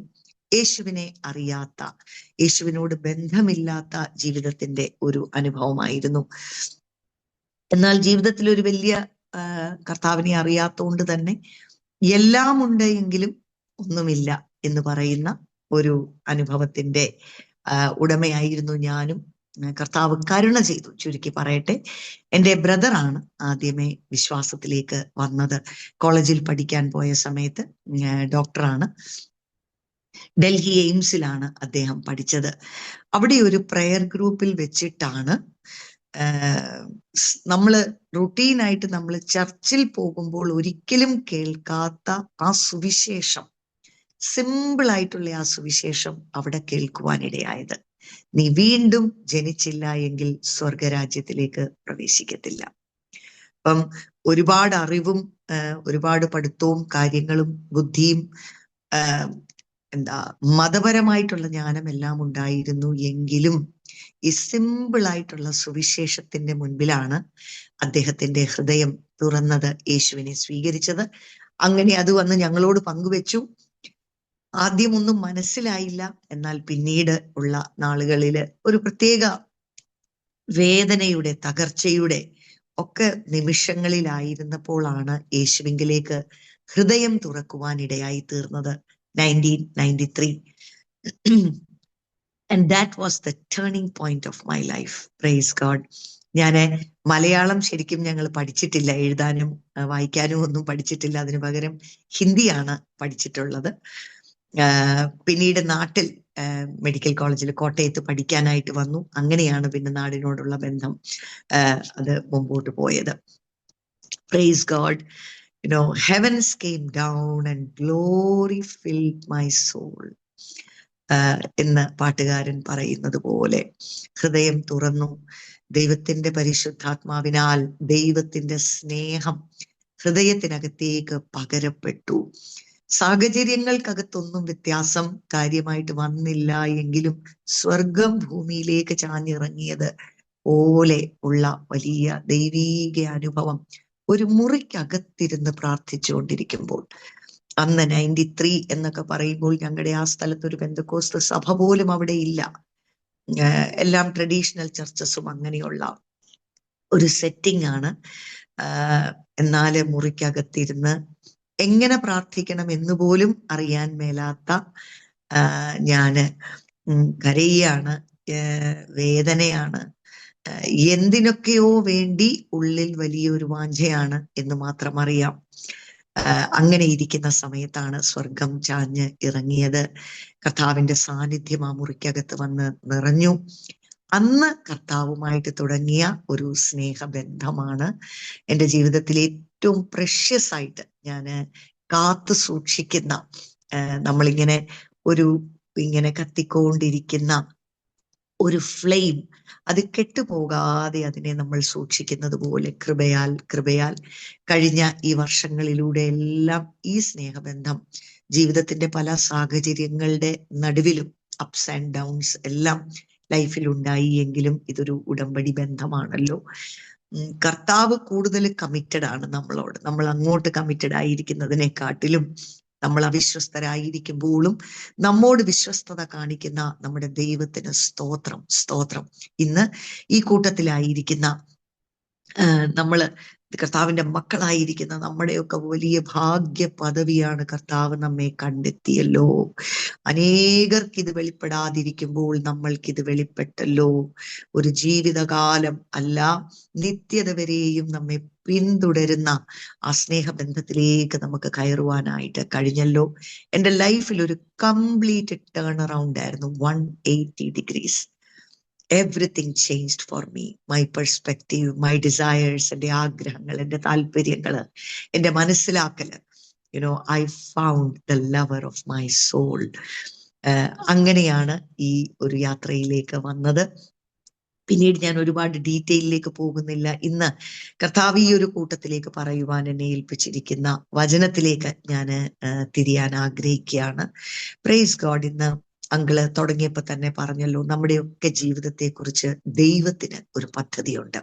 യേശുവിനെ അറിയാത്ത, യേശുവിനോട് ബന്ധമില്ലാത്ത ജീവിതത്തിന്റെ ഒരു അനുഭവമായിരുന്നു. എന്നാൽ ജീവിതത്തിൽ ഒരു വലിയ കർത്താവിനെ അറിയാത്തതുകൊണ്ട് തന്നെ എല്ലാം ഉണ്ട് എങ്കിലും ഒന്നുമില്ല എന്ന് പറയുന്ന ഒരു അനുഭവത്തിന്റെ ഉടമയായിരുന്നു ഞാനും. കർത്താവ് കരുണ ചെയ്തു, ചുരുക്കി പറയട്ടെ. എൻ്റെ ബ്രദറാണ് ആദ്യമേ വിശ്വാസത്തിലേക്ക് വന്നത്. കോളേജിൽ പഠിക്കാൻ പോയ സമയത്ത് ഡോക്ടറാണ്. ഡൽഹി എയിംസിലാണ് അദ്ദേഹം പഠിച്ചത്. അവിടെ ഒരു പ്രെയർ ഗ്രൂപ്പിൽ വെച്ചിട്ടാണ് നമ്മള് റുട്ടീനായിട്ട് നമ്മൾ ചർച്ചിൽ പോകുമ്പോൾ ഒരിക്കലും കേൾക്കാത്ത ആ സുവിശേഷം, സിമ്പിൾ ആയിട്ടുള്ള ആ സുവിശേഷം അവിടെ കേൾക്കുവാനിടയായത്. നീ വീണ്ടും ജനിച്ചില്ല എങ്കിൽ സ്വർഗരാജ്യത്തിലേക്ക് പ്രവേശിക്കത്തില്ല. അപ്പം ഒരുപാട് അറിവും ഒരുപാട് പഠിത്തവും കാര്യങ്ങളും ബുദ്ധിയും മതപരമായിട്ടുള്ള ജ്ഞാനം എല്ലാം ഉണ്ടായിരുന്നു എങ്കിലും ഈ സിമ്പിൾ ആയിട്ടുള്ള സുവിശേഷത്തിന്റെ മുൻപിലാണ് അദ്ദേഹത്തിന്റെ ഹൃദയം തുറന്നത്, യേശുവിനെ സ്വീകരിച്ചത്. അങ്ങനെ അത് വന്ന് ഞങ്ങളോട് പങ്കുവെച്ചു. ആദ്യമൊന്നും മനസ്സിലായില്ല. എന്നാൽ പിന്നീട് ഉള്ള നാളുകളില് ഒരു പ്രത്യേക വേദനയുടെ, തകർച്ചയുടെ ഒക്കെ നിമിഷങ്ങളിലായിരുന്നപ്പോഴാണ് യേശുവിങ്കിലേക്ക് ഹൃദയം തുറക്കുവാൻ ഇടയായി തീർന്നത്. 1993 and that was the turning point of my life. Praise God. ഞാന് മലയാളം ശരിക്കും ഞങ്ങൾ പഠിച്ചിട്ടില്ല, എഴുതാനും വായിക്കാനും ഒന്നും പഠിച്ചിട്ടില്ല. അതിനു പകരം ഹിന്ദിയാണ് പഠിച്ചിട്ടുള്ളത്. പിന്നീട് നാട്ടിൽ മെഡിക്കൽ കോളേജിൽ കോട്ടയത്ത് പഠിക്കാനായിട്ട് വന്നു. അങ്ങനെയാണ് പിന്നെ നാടിനോടുള്ള ബന്ധം അത് മുമ്പോട്ട് പോയത്. Praise God. You know, heavens came down and glory filled my soul. എന്ന് പാട്ടുകാരൻ പറയുന്നത് പോലെ ഹൃദയം തുറന്നു. ദൈവത്തിന്റെ പരിശുദ്ധാത്മാവിനാൽ ദൈവത്തിന്റെ സ്നേഹം ഹൃദയത്തിനകത്തേക്ക് പകരപ്പെട്ടു. സാഹചര്യങ്ങൾക്കകത്തൊന്നും വ്യത്യാസം കാര്യമായിട്ട് വന്നില്ല എങ്കിലും സ്വർഗം ഭൂമിയിലേക്ക് ചാഞ്ഞിറങ്ങിയത് പോലെ ഉള്ള വലിയ ദൈവീക അനുഭവം ഒരു മുറിക്കകത്തിരുന്ന് പ്രാർത്ഥിച്ചുകൊണ്ടിരിക്കുമ്പോൾ, അന്ന് 93 എന്നൊക്കെ പറയുമ്പോൾ ഞങ്ങളുടെ ആ സ്ഥലത്ത് ഒരു പെന്തക്കോസ്ത് സഭ പോലും അവിടെ ഇല്ല. എല്ലാം ട്രഡീഷണൽ ചർച്ചസും അങ്ങനെയുള്ള ഒരു സെറ്റിംഗ് ആണ്. എന്നാല് മുറിക്കകത്തിരുന്ന് എങ്ങനെ പ്രാർത്ഥിക്കണം എന്ന് പോലും അറിയാൻ മേലാത്ത ഞാന് കരയാണ്, വേദനയാണ്, എന്തിനൊക്കെയോ വേണ്ടി ഉള്ളിൽ വലിയൊരു വാഞ്ചയാണ് എന്ന് മാത്രം അറിയാം. അങ്ങനെ ഇരിക്കുന്ന സമയത്താണ് സ്വർഗം ചാഞ്ഞ് ഇറങ്ങിയത്. കർത്താവിന്റെ സാന്നിധ്യം ആ മുറിക്കകത്ത് വന്ന് നിറഞ്ഞു. അന്ന് കർത്താവുമായിട്ട് തുടങ്ങിയ ഒരു സ്നേഹബന്ധമാണ് എൻ്റെ ജീവിതത്തിലെ ഏറ്റവും പ്രഷ്യസ് ആയിട്ട് ഞാൻ കാത്തു സൂക്ഷിക്കുന്ന, നമ്മളിങ്ങനെ ഇങ്ങനെ കത്തിക്കൊണ്ടിരിക്കുന്ന ഒരു ഫ്ലെയിം, അത് കെട്ടുപോകാതെ അതിനെ നമ്മൾ സൂക്ഷിക്കുന്നത് പോലെ കൃപയാൽ കഴിഞ്ഞ ഈ വർഷങ്ങളിലൂടെ എല്ലാം ഈ സ്നേഹബന്ധം ജീവിതത്തിന്റെ പല സാഹചര്യങ്ങളുടെ നടുവിലും അപ്സ് ആൻഡ് ഡൗൺസ് എല്ലാം ലൈഫിൽ ഉണ്ടായി എങ്കിലും ഇതൊരു ഉടമ്പടി ബന്ധമാണല്ലോ. കർത്താവ് കൂടുതൽ കമ്മിറ്റഡ് ആണ് നമ്മളോട്. നമ്മൾ അങ്ങോട്ട് കമ്മിറ്റഡ് ആയിരിക്കുന്നതിനെക്കാട്ടിലും നമ്മൾ അവിശ്വസ്തരായിരിക്കുമ്പോഴും നമ്മോട് വിശ്വസ്തത കാണിക്കുന്ന നമ്മുടെ ദൈവത്തിന് സ്തോത്രം. ഇന്ന് ഈ കൂട്ടത്തിലായിരിക്കുന്ന നമ്മള് കർത്താവിന്റെ മക്കളായിരിക്കുന്ന നമ്മുടെയൊക്കെ വലിയ ഭാഗ്യ പദവിയാണ്. കർത്താവ് നമ്മെ കണ്ടെത്തിയല്ലോ. അനേകർക്ക് ഇത് വെളിപ്പെടാതിരിക്കുമ്പോൾ നമ്മൾക്കിത് വെളിപ്പെട്ടല്ലോ. ഒരു ജീവിതകാലം അല്ല, നിത്യത വരെയും നമ്മെ പിന്തുടരുന്ന ആ സ്നേഹബന്ധത്തിലേക്ക് നമുക്ക് കയറുവാനായിട്ട് കഴിഞ്ഞല്ലോ. എൻ്റെ ലൈഫിൽ ഒരു കംപ്ലീറ്റ് ടേൺ അറൗണ്ട് ആയിരുന്നു. 180 degrees. Everything changed for me. My perspective, my desires, എൻ്റെ ആഗ്രഹങ്ങൾ, എൻ്റെ താല്പര്യങ്ങള്, എൻ്റെ മനസ്സിലാക്കല്. I found the lover of my soul. അങ്ങനെയാണ് ഈ ഒരു യാത്രയിലേക്ക് വന്നത്. പിന്നീട് ഞാൻ ഒരുപാട് ഡീറ്റെയിലേക്ക് പോകുന്നില്ല. ഇന്ന് കർത്താവ് ഈ ഒരു കൂട്ടത്തിലേക്ക് പറയുവാൻ എന്നെ ഏൽപ്പിച്ചിരിക്കുന്ന വചനത്തിലേക്ക് ഞാൻ തിരിയാൻ ആഗ്രഹിക്കുകയാണ്. Praise God. ഇന്ന് അങ്കിള് തുടങ്ങിയപ്പോ തന്നെ പറഞ്ഞല്ലോ, നമ്മുടെയൊക്കെ ജീവിതത്തെക്കുറിച്ച് ദൈവത്തിന് ഒരു പദ്ധതിയുണ്ട്.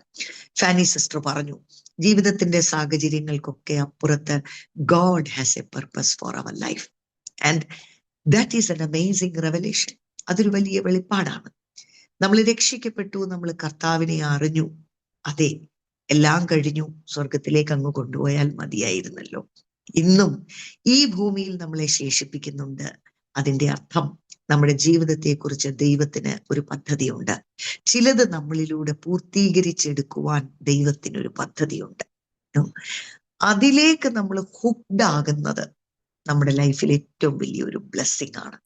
ഫാനി സിസ്റ്റർ പറഞ്ഞു, ജീവിതത്തിന്റെ സാഹചര്യങ്ങൾക്കൊക്കെ അപ്പുറത്ത് God has a purpose for our life and that is an amazing revelation. അതൊരു വലിയ വെളിപ്പാടാണ്. നമ്മൾ രക്ഷിക്കപ്പെട്ടു, നമ്മൾ കർത്താവിനെ അറിഞ്ഞു, അതെ, എല്ലാം കഴിഞ്ഞു, സ്വർഗത്തിലേക്ക് അങ്ങ് കൊണ്ടുപോയാൽ മതിയായിരുന്നല്ലോ. ഇന്നും ഈ ഭൂമിയിൽ നമ്മളെ ശേഷിപ്പിക്കുന്നുണ്ട്. അതിന്റെ അർത്ഥം നമ്മുടെ ജീവിതത്തെക്കുറിച്ച് ദൈവത്തിന് ഒരു പദ്ധതിയുണ്ട്. ചിലത് നമ്മളിലൂടെ പൂർത്തീകരിച്ചെടുക്കുവാൻ ദൈവത്തിനൊരു പദ്ധതിയുണ്ട്. അതിലേക്ക് നമ്മൾ ഹുക്ഡ് ആകുന്നത് നമ്മുടെ ലൈഫിൽ ഏറ്റവും വലിയൊരു ബ്ലെസ്സിങ് ആണ്.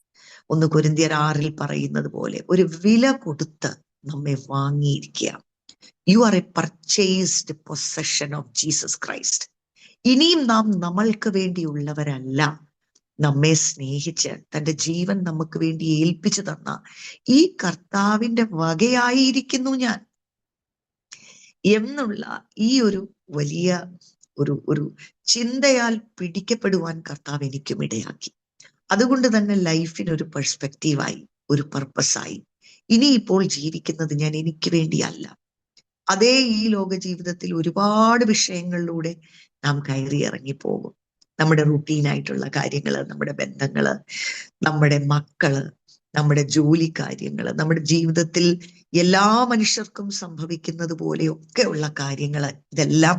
1 കൊരിന്ത്യർ 6 പറയുന്നത് പോലെ ഒരു വില കൊടുത്ത് നമ്മെ വാങ്ങിയിരിക്കുക. You are a purchased possession of Jesus Christ. ഇനിയും നാം നമ്മൾക്ക് വേണ്ടിയുള്ളവരല്ല. നമ്മെ സ്നേഹിച്ച് തന്റെ ജീവൻ നമുക്ക് വേണ്ടി ഏൽപ്പിച്ചു തന്ന ഈ കർത്താവിന്റെ വകയായിരിക്കുന്നു ഞാൻ എന്നുള്ള ഈ ഒരു വലിയ ഒരു ചിന്തയാൽ പിടിക്കപ്പെടുവാൻ കർത്താവ് എനിക്കും ഇടയാക്കി. അതുകൊണ്ട് തന്നെ ലൈഫിനൊരു പെർസ്പെക്റ്റീവായി, ഒരു പർപ്പസായി. ഇനിയിപ്പോൾ ജീവിക്കുന്നത് ഞാൻ എനിക്ക് വേണ്ടിയല്ല. അതേ ഈ ലോക ജീവിതത്തിൽ ഒരുപാട് വിഷയങ്ങളിലൂടെ നാം കയറി ഇറങ്ങിപ്പോകും. നമ്മുടെ റുട്ടീനായിട്ടുള്ള കാര്യങ്ങള്, നമ്മുടെ ബന്ധങ്ങള്, നമ്മുടെ മക്കള്, നമ്മുടെ ജോലി കാര്യങ്ങള്, നമ്മുടെ ജീവിതത്തിൽ എല്ലാ മനുഷ്യർക്കും സംഭവിക്കുന്നത് പോലെയൊക്കെ ഉള്ള കാര്യങ്ങള്, ഇതെല്ലാം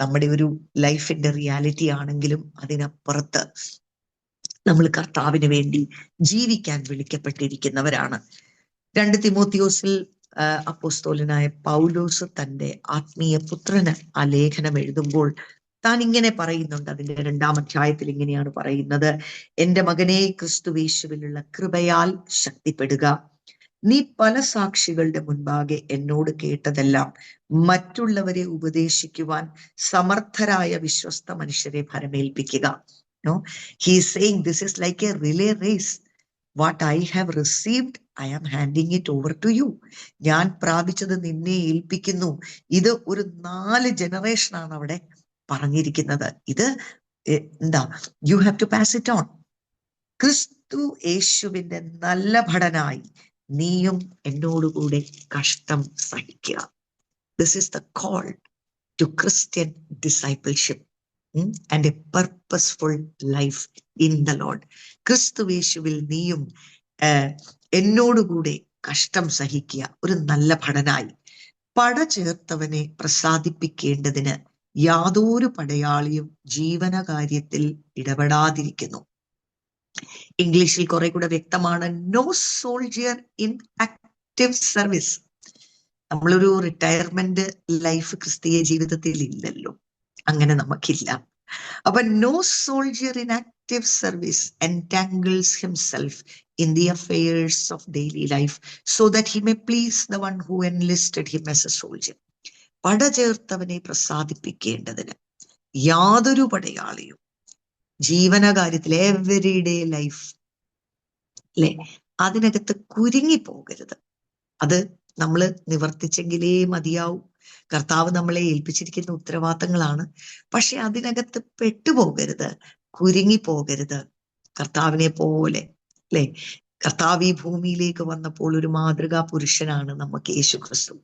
നമ്മുടെ ഒരു ലൈഫിന്റെ റിയാലിറ്റി ആണെങ്കിലും അതിനപ്പുറത്ത് നമ്മൾ കർത്താവിന് വേണ്ടി ജീവിക്കാൻ വിളിക്കപ്പെട്ടിരിക്കുന്നവരാണ്. 2 തിമോത്തിയോസിൽ അപ്പോസ്തലനായ പൗലോസ് തന്റെ ആത്മീയ പുത്രന് ആ ലേഖനം എഴുതുമ്പോൾ താൻ ഇങ്ങനെ പറയുന്നുണ്ട്. അതിന്റെ 2-ാം അധ്യായത്തിൽ ഇങ്ങനെയാണ് പറയുന്നത്: എൻ്റെ മകനെ, ക്രിസ്തുയേശുവിലുള്ള കൃപയാൽ ശക്തിപ്പെടുക. നീ പല സാക്ഷികളുടെ മുൻപാകെ എന്നോട് കേട്ടതെല്ലാം മറ്റുള്ളവരെ ഉപദേശിക്കുവാൻ സമർത്ഥരായ വിശ്വസ്ത മനുഷ്യരെ ഭരമേൽപ്പിക്കുക. He is saying this is like a relay race. What I have received, I am handing it over to you. ഞാൻ പ്രാപിച്ചത് നിന്നെ ഏൽപ്പിക്കുന്നു. ഇത് ഒരു 4 ജനറേഷനാണ് അവിടെ പറഞ്ഞിരിക്കുന്നത്. ഇത് എന്താ? You have to pass it on. ക്രിസ്തു യേശുവിന്റെ നല്ല ഭടനായി നീയും എന്നോടുകൂടെ കഷ്ടം സഹിക്കുക. This is the call to Christian discipleship and a purposeful life in the Lord. ക്രിസ്തു യേശുവിൽ നീയും എന്നോടുകൂടെ കഷ്ടം സഹിക്കുക, ഒരു നല്ല ഭടനായി. പട ചേർത്തവനെ പ്രസാദിപ്പിക്കേണ്ടതിന് യാതൊരു പടയാളിയും ജീവനകാര്യത്തിൽ ഇടപെടാതിരിക്കുന്നു. ഇംഗ്ലീഷിൽ കുറെ കൂടെ വ്യക്തമാണ്, no soldier in active service. നമ്മളൊരു റിട്ടയർമെന്റ് ലൈഫ് ക്രിസ്തീയ ജീവിതത്തിൽ ഇല്ലല്ലോ, അങ്ങനെ നമുക്കില്ല. അപ്പൊ no soldier in active service entangles himself in the affairs of daily life so that he may please the one who enlisted him as a soldier. പട ചേർത്തവനെ പ്രസാദിപ്പിക്കേണ്ടതിന് യാതൊരു പടയാളിയും ജീവനകാര്യത്തിൽ എവറി ഡേ ലൈഫ് അല്ലെ അതിനകത്ത് കുരുങ്ങിപ്പോകരുത്. അത് നമ്മൾ നിവർത്തിച്ചെങ്കിലേ മതിയാവും. കർത്താവ് നമ്മളെ ഏൽപ്പിച്ചിരിക്കുന്ന ഉത്തരവാദിത്തങ്ങളാണ്. പക്ഷെ അതിനകത്ത് പെട്ടുപോകരുത്, കുരുങ്ങിപ്പോകരുത്. കർത്താവിനെ പോലെ അല്ലെ, കർത്താവ് ഈ ഭൂമിയിലേക്ക് വന്നപ്പോൾ ഒരു മാതൃകാ പുരുഷനാണ് നമുക്ക് യേശു ക്രിസ്തു.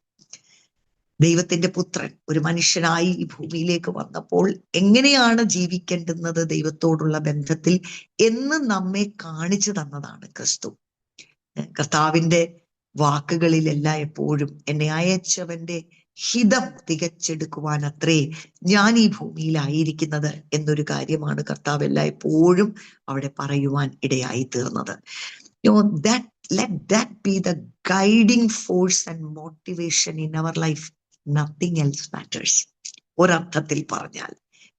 ദൈവത്തിന്റെ പുത്രൻ ഒരു മനുഷ്യനായി ഈ ഭൂമിയിലേക്ക് വന്നപ്പോൾ എങ്ങനെയാണ് ജീവിക്കേണ്ടുന്നത് ദൈവത്തോടുള്ള ബന്ധത്തിൽ എന്ന് നമ്മെ കാണിച്ചു തന്നതാണ് ക്രിസ്തു. കർത്താവിന്റെ വാക്കുകളിലല്ല എപ്പോഴും എന്നെ അയച്ചവന്റെ ഹിതം തികച്ചെടുക്കുവാൻ അത്രേ ഞാൻ ഈ ഭൂമിയിലായിരിക്കുന്നത് എന്നൊരു കാര്യമാണ് കർത്താവ് എല്ലായ്പ്പോഴും അവിടെ പറയുവാൻ ഇടയായി തീർന്നത്. Let that be the guiding force and motivation in our life. Nothing else matters. ഒരർത്ഥത്തിൽ പറഞ്ഞാൽ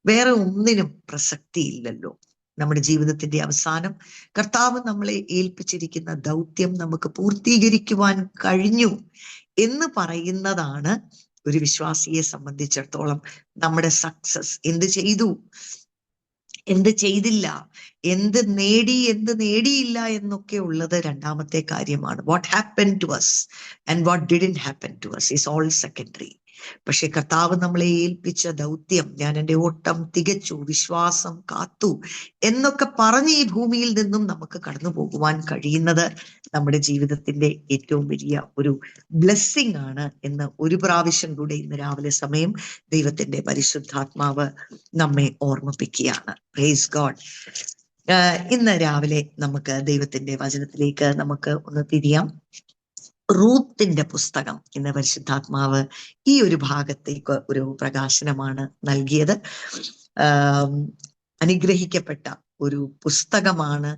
വേറെ ഒന്നിനും പ്രസക്തിയില്ലല്ലോ. നമ്മുടെ ജീവിതത്തിന്റെ അവസാനം കർത്താവ് നമ്മളെ ഏൽപ്പിച്ചിരിക്കുന്ന ദൗത്യം നമുക്ക് പൂർത്തീകരിക്കുവാൻ കഴിഞ്ഞു എന്ന് പറയുന്നതാണ് ഒരു വിശ്വാസിയെ സംബന്ധിച്ചിടത്തോളം നമ്മുടെ സക്സസ്. എന്ത് ചെയ്തു, എന്ത് ചെയ്തില്ല, എന്ത് നേടി, എന്ത് നേടിയില്ല എന്നൊക്കെ ഉള്ളത് രണ്ടാമത്തെ കാര്യമാണ്. What happen to us and what didn't happen to us is all secondary. പക്ഷെ കർത്താവ് നമ്മളെ ഏൽപ്പിച്ച ദൗത്യം, ഞാൻ എൻ്റെ ഓട്ടം തികച്ചു, വിശ്വാസം കാത്തു എന്നൊക്കെ പറഞ്ഞ് ഈ ഭൂമിയിൽ നിന്നും നമുക്ക് കടന്നു പോകുവാൻ കഴിയുന്നത് നമ്മുടെ ജീവിതത്തിന്റെ ഏറ്റവും വലിയ ഒരു ബ്ലെസ്സിങ് ആണ് എന്ന് ഒരു പ്രാവശ്യം കൂടെ ഇന്ന് രാവിലെ സമയം ദൈവത്തിന്റെ പരിശുദ്ധാത്മാവ് നമ്മെ ഓർമ്മിപ്പിക്കുകയാണ്. Praise God. ഇന്ന് രാവിലെ നമുക്ക് ദൈവത്തിന്റെ വചനത്തിലേക്ക് നമുക്ക് ഒന്ന് തിരിയാം. റൂത്തിന്റെ പുസ്തകം ഇന്ന് പരിശുദ്ധാത്മാവ് ഈ ഒരു ഭാഗത്തേക്ക് ഒരു പ്രകാശനമാണ് നൽകിയത്. അനുഗ്രഹിക്കപ്പെട്ട ഒരു പുസ്തകമാണ്.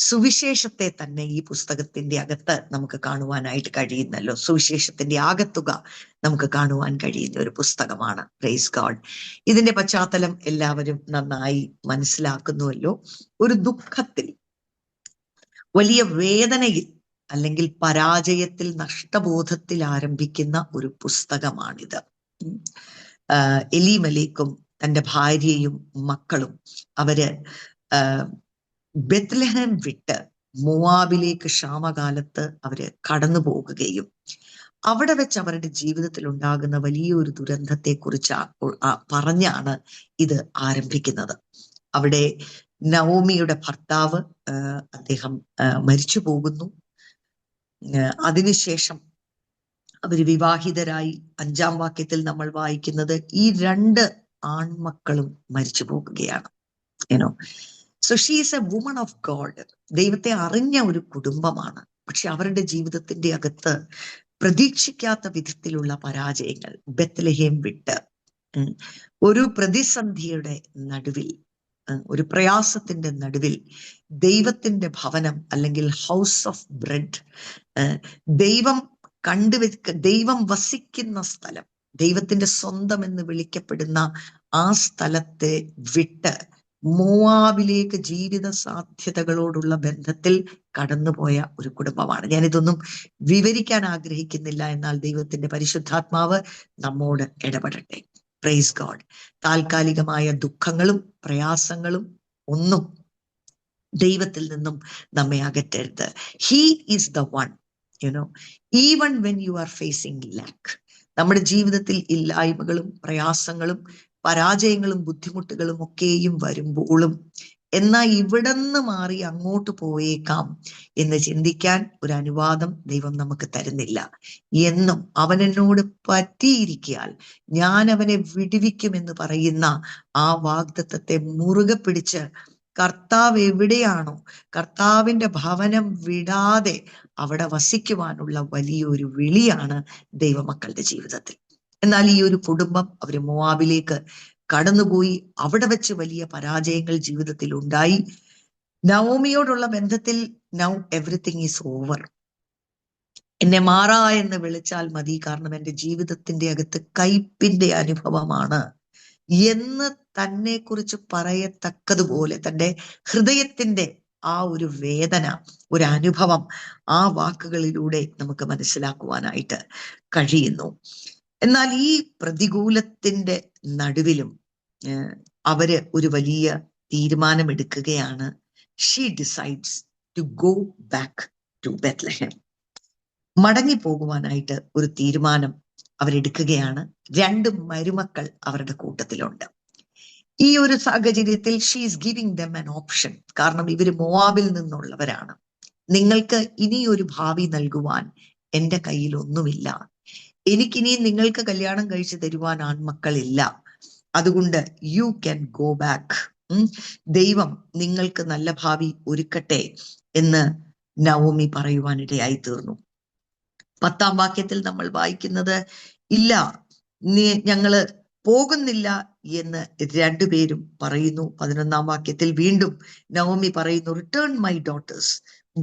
സുവിശേഷത്തെ തന്നെ ഈ പുസ്തകത്തിന്റെ അകത്ത് നമുക്ക് കാണുവാനായിട്ട് കഴിയുന്നല്ലോ. സുവിശേഷത്തിന്റെ ആകത്തുക നമുക്ക് കാണുവാൻ കഴിയുന്ന ഒരു പുസ്തകമാണ്. Praise God. ഇതിന്റെ പശ്ചാത്തലം എല്ലാവരും നന്നായി മനസ്സിലാക്കുന്നുവല്ലോ. ഒരു ദുഃഖത്തിൽ, വലിയ വേദനയിൽ അല്ലെങ്കിൽ പരാജയത്തിൽ, നഷ്ടബോധത്തിൽ ആരംഭിക്കുന്ന ഒരു പുസ്തകമാണിത്. എലീമലേക്കും തന്റെ ഭാര്യയും മക്കളും അവര് ബെത്ലഹേം വിട്ട് മോവാബിലേക്ക് ക്ഷാമകാലത്ത് അവര് കടന്നു പോകുകയും അവിടെ വെച്ച് അവരുടെ ജീവിതത്തിൽ ഉണ്ടാകുന്ന വലിയൊരു ദുരന്തത്തെ കുറിച്ച് പറഞ്ഞാണ് ഇത് ആരംഭിക്കുന്നത്. അവിടെ നവോമിയുടെ ഭർത്താവ് അദ്ദേഹം മരിച്ചു പോകുന്നു. അതിനുശേഷം അവര് വിവാഹിതരായി. 5-ാം വാക്യത്തിൽ നമ്മൾ വായിക്കുന്നത് ഈ 2 ആൺമക്കളും മരിച്ചു പോകുകയാണ്. So she is A woman of God. ദൈവത്തെ അറിഞ്ഞ ഒരു കുടുംബമാണ്. പക്ഷെ അവരുടെ ജീവിതത്തിന്റെ അകത്ത് പ്രതീക്ഷിക്കാത്ത വിധത്തിലുള്ള പരാജയങ്ങൾ. ബെത്ലഹേം വിട്ട് ഒരു പ്രതിസന്ധിയുടെ നടുവിൽ, ഒരു പ്രയാസത്തിന്റെ നടുവിൽ ദൈവത്തിന്റെ ഭവനം അല്ലെങ്കിൽ ഹൗസ് ഓഫ് ബ്രെഡ്, ദൈവം വസിക്കുന്ന സ്ഥലം, ദൈവത്തിന്റെ സ്വന്തം എന്ന് വിളിക്കപ്പെടുന്ന ആ സ്ഥലത്തെ വിട്ട് മോവാബിലേക്ക് ജീവിത സാധ്യതകളോടുള്ള ബന്ധത്തിൽ കടന്നുപോയ ഒരു കുടുംബമാണ്. ഞാനിതൊന്നും വിവരിക്കാൻ ആഗ്രഹിക്കുന്നില്ല. എന്നാൽ ദൈവത്തിന്റെ പരിശുദ്ധാത്മാവ് നമ്മോട് ഇടപെടട്ടെ. Praise God. താൽക്കാലികമായ ദുഃഖങ്ങളും പ്രയാസങ്ങളും ഒന്നും ദൈവത്തിൽ നിന്നും നമ്മെ അകറ്റരുത്. He is the one, even when you are facing lack. നമ്മുടെ ജീവിതത്തിൽ ഇല്ലായ്മകളും പ്രയാസങ്ങളും പരാജയങ്ങളും ബുദ്ധിമുട്ടുകളും ഒക്കെയും വരുമ്പോഴും എന്നാൽ ഇവിടെന്ന് മാറി അങ്ങോട്ട് പോയേക്കാം എന്ന് ചിന്തിക്കാൻ ഒരു അനുവാദം ദൈവം നമുക്ക് തരുന്നില്ല. എന്നും അവൻ എന്നോട് പറ്റിയിരിക്കാൻ ഞാൻ അവനെ വിടുവിക്കുമെന്ന് പറയുന്ന ആ വാഗ്ദത്തത്തെ മുറുകെ പിടിച്ച് കർത്താവ് എവിടെയാണോ കർത്താവിന്റെ ഭവനം വിടാതെ അവിടെ വസിക്കുവാനുള്ള വലിയൊരു വിളിയാണ് ദൈവമക്കളുടെ ജീവിതത്തിൽ. എന്നാൽ ഈ ഒരു കുടുംബം അവര് മോവാബിലേക്ക് കടന്നുപോയി. അവിടെ വെച്ച് വലിയ പരാജയങ്ങൾ ജീവിതത്തിൽ ഉണ്ടായി. നവോമിയോടുള്ള ബന്ധത്തിൽ നൗ എവറിത്തിങ് ഈസ് ഓവർ. എന്നെ മാറാ എന്ന് വിളിച്ചാൽ മതി, കാരണം എൻ്റെ ജീവിതത്തിന്റെ അകത്ത് കയ്പിന്റെ അനുഭവമാണ് എന്ന് തന്നെ കുറിച്ച് പറയത്തക്കതുപോലെ തൻ്റെ ഹൃദയത്തിന്റെ ആ ഒരു വേദന, ഒരു അനുഭവം ആ വാക്കുകളിലൂടെ നമുക്ക് മനസ്സിലാക്കുവാനായിട്ട് കഴിയുന്നു. എന്നാൽ ഈ പ്രതികൂലത്തിന്റെ നടുവിലും അവര് ഒരു വലിയ തീരുമാനമെടുക്കുകയാണ്. She decides to go back to Bethlehem. മടങ്ങിപ്പോകുവാനായിട്ട് ഒരു തീരുമാനം അവരെടുക്കുകയാണ്. 2 മരുമക്കൾ അവരുടെ കൂട്ടത്തിലുണ്ട്. ഈ ഒരു സാഹചര്യത്തിൽ she is giving dum an option. കാരണം ഇവര് മോവാബിൽ നിന്നുള്ളവരാണ്. നിങ്ങൾക്ക് ഇനിയൊരു ഭാവി നൽകുവാൻ എന്റെ കയ്യിൽ ഒന്നുമില്ല. എനിക്കിനി നിങ്ങൾക്ക് കല്യാണം കഴിച്ചു തരുവാൻ ആൺമക്കളില്ല. അതുകൊണ്ട് യു ക്യാൻ ഗോ ബാക്ക്. ദൈവം നിങ്ങൾക്ക് നല്ല ഭാവി ഒരുക്കട്ടെ എന്ന് നവോമി പറയുവാനിടയായി തീർന്നു. 10-ാം വാക്യത്തിൽ നമ്മൾ വായിക്കുന്നത്, ഇല്ല, ഞങ്ങള് പോകുന്നില്ല എന്ന് 2 പേരും പറയുന്നു. 11-ാം വാക്യത്തിൽ വീണ്ടും നവോമി പറയുന്നു, return my daughters,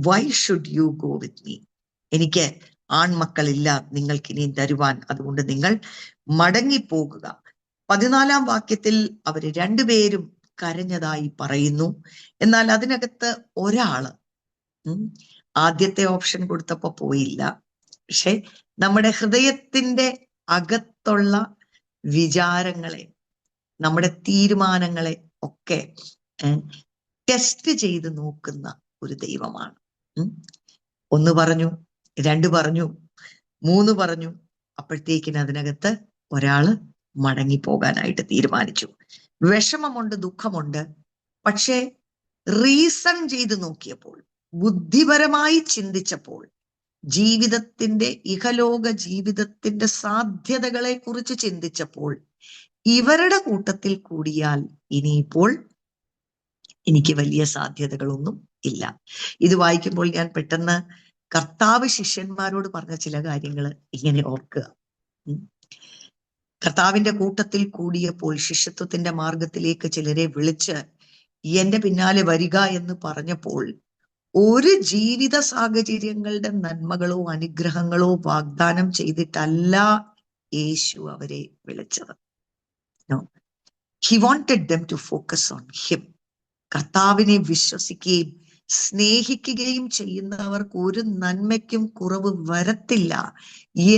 why should you go with me? എനിക്ക് ആൺമക്കളില്ല നിങ്ങൾക്ക് ഇനിയും തരുവാൻ, അതുകൊണ്ട് നിങ്ങൾ മടങ്ങിപ്പോകുക. 14-ാം വാക്യത്തിൽ അവര് 2 പേരും കരഞ്ഞതായി പറയുന്നു. എന്നാൽ അതിനകത്ത് ഒരാള് ആദ്യത്തെ ഓപ്ഷൻ കൊടുത്തപ്പോ പോയില്ല. പക്ഷെ നമ്മുടെ ഹൃദയത്തിന്റെ അകത്തുള്ള വിചാരങ്ങളെ, നമ്മുടെ തീരുമാനങ്ങളെ ഒക്കെ ടെസ്റ്റ് ചെയ്ത് നോക്കുന്ന ഒരു ദൈവമാണ്. 1 പറഞ്ഞു, 2 പറഞ്ഞു, 3 പറഞ്ഞു. അപ്പോഴത്തേക്കിന് അതിനകത്ത് ഒരാള് മടങ്ങിപ്പോകാനായിട്ട് തീരുമാനിച്ചു. വിഷമമുണ്ട്, ദുഃഖമുണ്ട്. പക്ഷെ റീസൺ ചെയ്ത് നോക്കിയപ്പോൾ, ബുദ്ധിപരമായി ചിന്തിച്ചപ്പോൾ, ജീവിതത്തിന്റെ ഇഹലോക ജീവിതത്തിന്റെ സാധ്യതകളെ കുറിച്ച് ചിന്തിച്ചപ്പോൾ, ഇവരുടെ കൂട്ടത്തിൽ കൂടിയാൽ ഇനിയിപ്പോൾ എനിക്ക് വലിയ സാധ്യതകളൊന്നും ഇല്ല. ഇത് വായിക്കുമ്പോൾ ഞാൻ പെട്ടെന്ന് കർത്താവ് ശിഷ്യന്മാരോട് പറഞ്ഞ ചില കാര്യങ്ങൾ ഇങ്ങനെ ഓർക്കുക. കർത്താവിന്റെ കൂട്ടത്തിൽ കൂടിയപ്പോൾ ശിഷ്യത്വത്തിന്റെ മാർഗത്തിലേക്ക് ചിലരെ വിളിച്ച് എന്റെ പിന്നാലെ വരിക എന്ന് പറഞ്ഞപ്പോൾ, ഒരു ജീവിത സാഹചര്യങ്ങളുടെ നന്മകളോ അനുഗ്രഹങ്ങളോ വാഗ്ദാനം ചെയ്തിട്ടല്ല യേശു അവരെ വിളിച്ചത്. He wanted them to focus on him. കർത്താവിനെ വിശ്വസിക്കുകയും സ്നേഹിക്കുകയും ചെയ്യുന്നവർക്ക് ഒരു നന്മയ്ക്കും കുറവ് വരത്തില്ല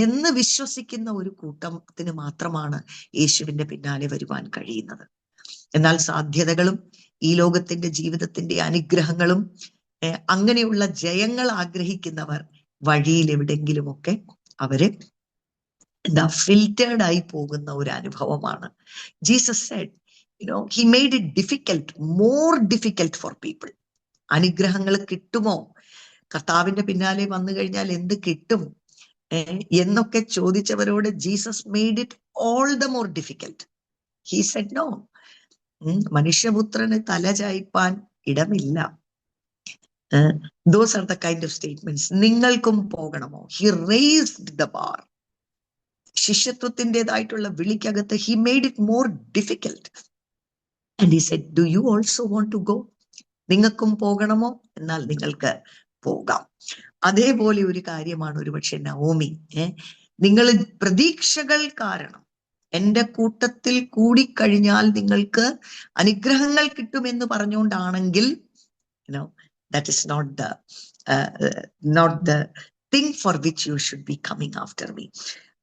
എന്ന് വിശ്വസിക്കുന്ന ഒരു കൂട്ടത്തിന് മാത്രമാണ് യേശുവിന്റെ പിന്നാലെ വരുവാൻ കഴിയുന്നത്. എന്നാൽ സാധ്യതകളും ഈ ലോകത്തിന്റെ ജീവിതത്തിന്റെ അനുഗ്രഹങ്ങളും അങ്ങനെയുള്ള ജയങ്ങൾ ആഗ്രഹിക്കുന്നവർ വഴിയിൽ എവിടെങ്കിലുമൊക്കെ അവര് ഫിൽറ്റേർഡ് ആയി പോകുന്ന ഒരു അനുഭവമാണ്. Jesus Z, he made it difficult, more difficult for people. അനുഗ്രഹങ്ങൾ കിട്ടുമോ, കർത്താവിന്റെ പിന്നാലെ വന്നു കഴിഞ്ഞാൽ എന്ത് കിട്ടും എന്നൊക്കെ ചോദിച്ചവരോട് Jesus made it all the more difficult. He said no, മനുഷ്യപുത്രന് തല ചായ്പാൻ ഇടമില്ല. Those are the kind of statements. നിങ്ങൾക്കും പോകണമോ? He raised the bar. ശിഷ്യത്വത്തിൻ്റെതായിട്ടുള്ള വിളിക്കകത്ത് he made it more difficult. And he said, do you also want to go? നിങ്ങൾക്കും പോകണമോ? എന്നാൽ നിങ്ങൾക്ക് പോകാം. അതേപോലെ ഒരു കാര്യമാണ് ഒരുപക്ഷെ നവോമി. നിങ്ങൾ പ്രതീക്ഷകൾ കാരണം എന്റെ കൂട്ടത്തിൽ കൂടിക്കഴിഞ്ഞാൽ നിങ്ങൾക്ക് അനുഗ്രഹങ്ങൾ കിട്ടുമെന്ന് പറഞ്ഞുകൊണ്ടാണെങ്കിൽ, that is not the thing for which you should be coming after me.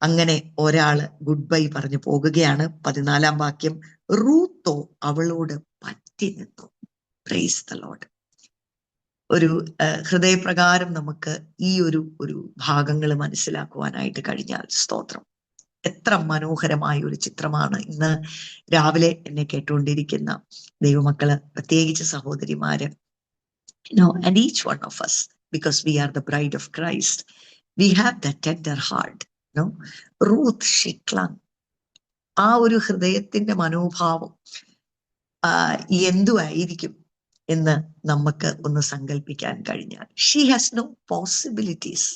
അങ്ങനെ ഒരാള് ഗുഡ് ബൈ പറഞ്ഞു പോകുകയാണ്. 14-ാം വാക്യം, റൂത്തോ അവളോട് പറ്റി നിന്നു. Praise the Lord. ഒരു ഹൃദയപ്രകാരം നമുക്ക് ഈ ഒരു ഭാഗങ്ങൾ മനസ്സിലാക്കുവാനായിട്ട് കഴിഞ്ഞാൽ സ്തോത്രം. എത്ര മനോഹരമായ ഒരു ചിത്രമാണ്. ഇന്ന് രാവിലെ എന്നെ കേട്ടുകൊണ്ടിരിക്കുന്ന ദൈവമക്കള്, പ്രത്യേകിച്ച് സഹോദരിമാര്, and each one of us, because we are the bride of Christ, we have that tender heart. Ruth, she clung. ആ ഒരു ഹൃദയത്തിന്റെ മനോഭാവം എന്തുവായിരിക്കും എന്ന് നമുക്ക് ഒന്ന് സങ്കല്പിക്കാൻ കഴിഞ്ഞാൽ, ഷീ ഹാസ് നോ പോസിബിലിറ്റീസ്.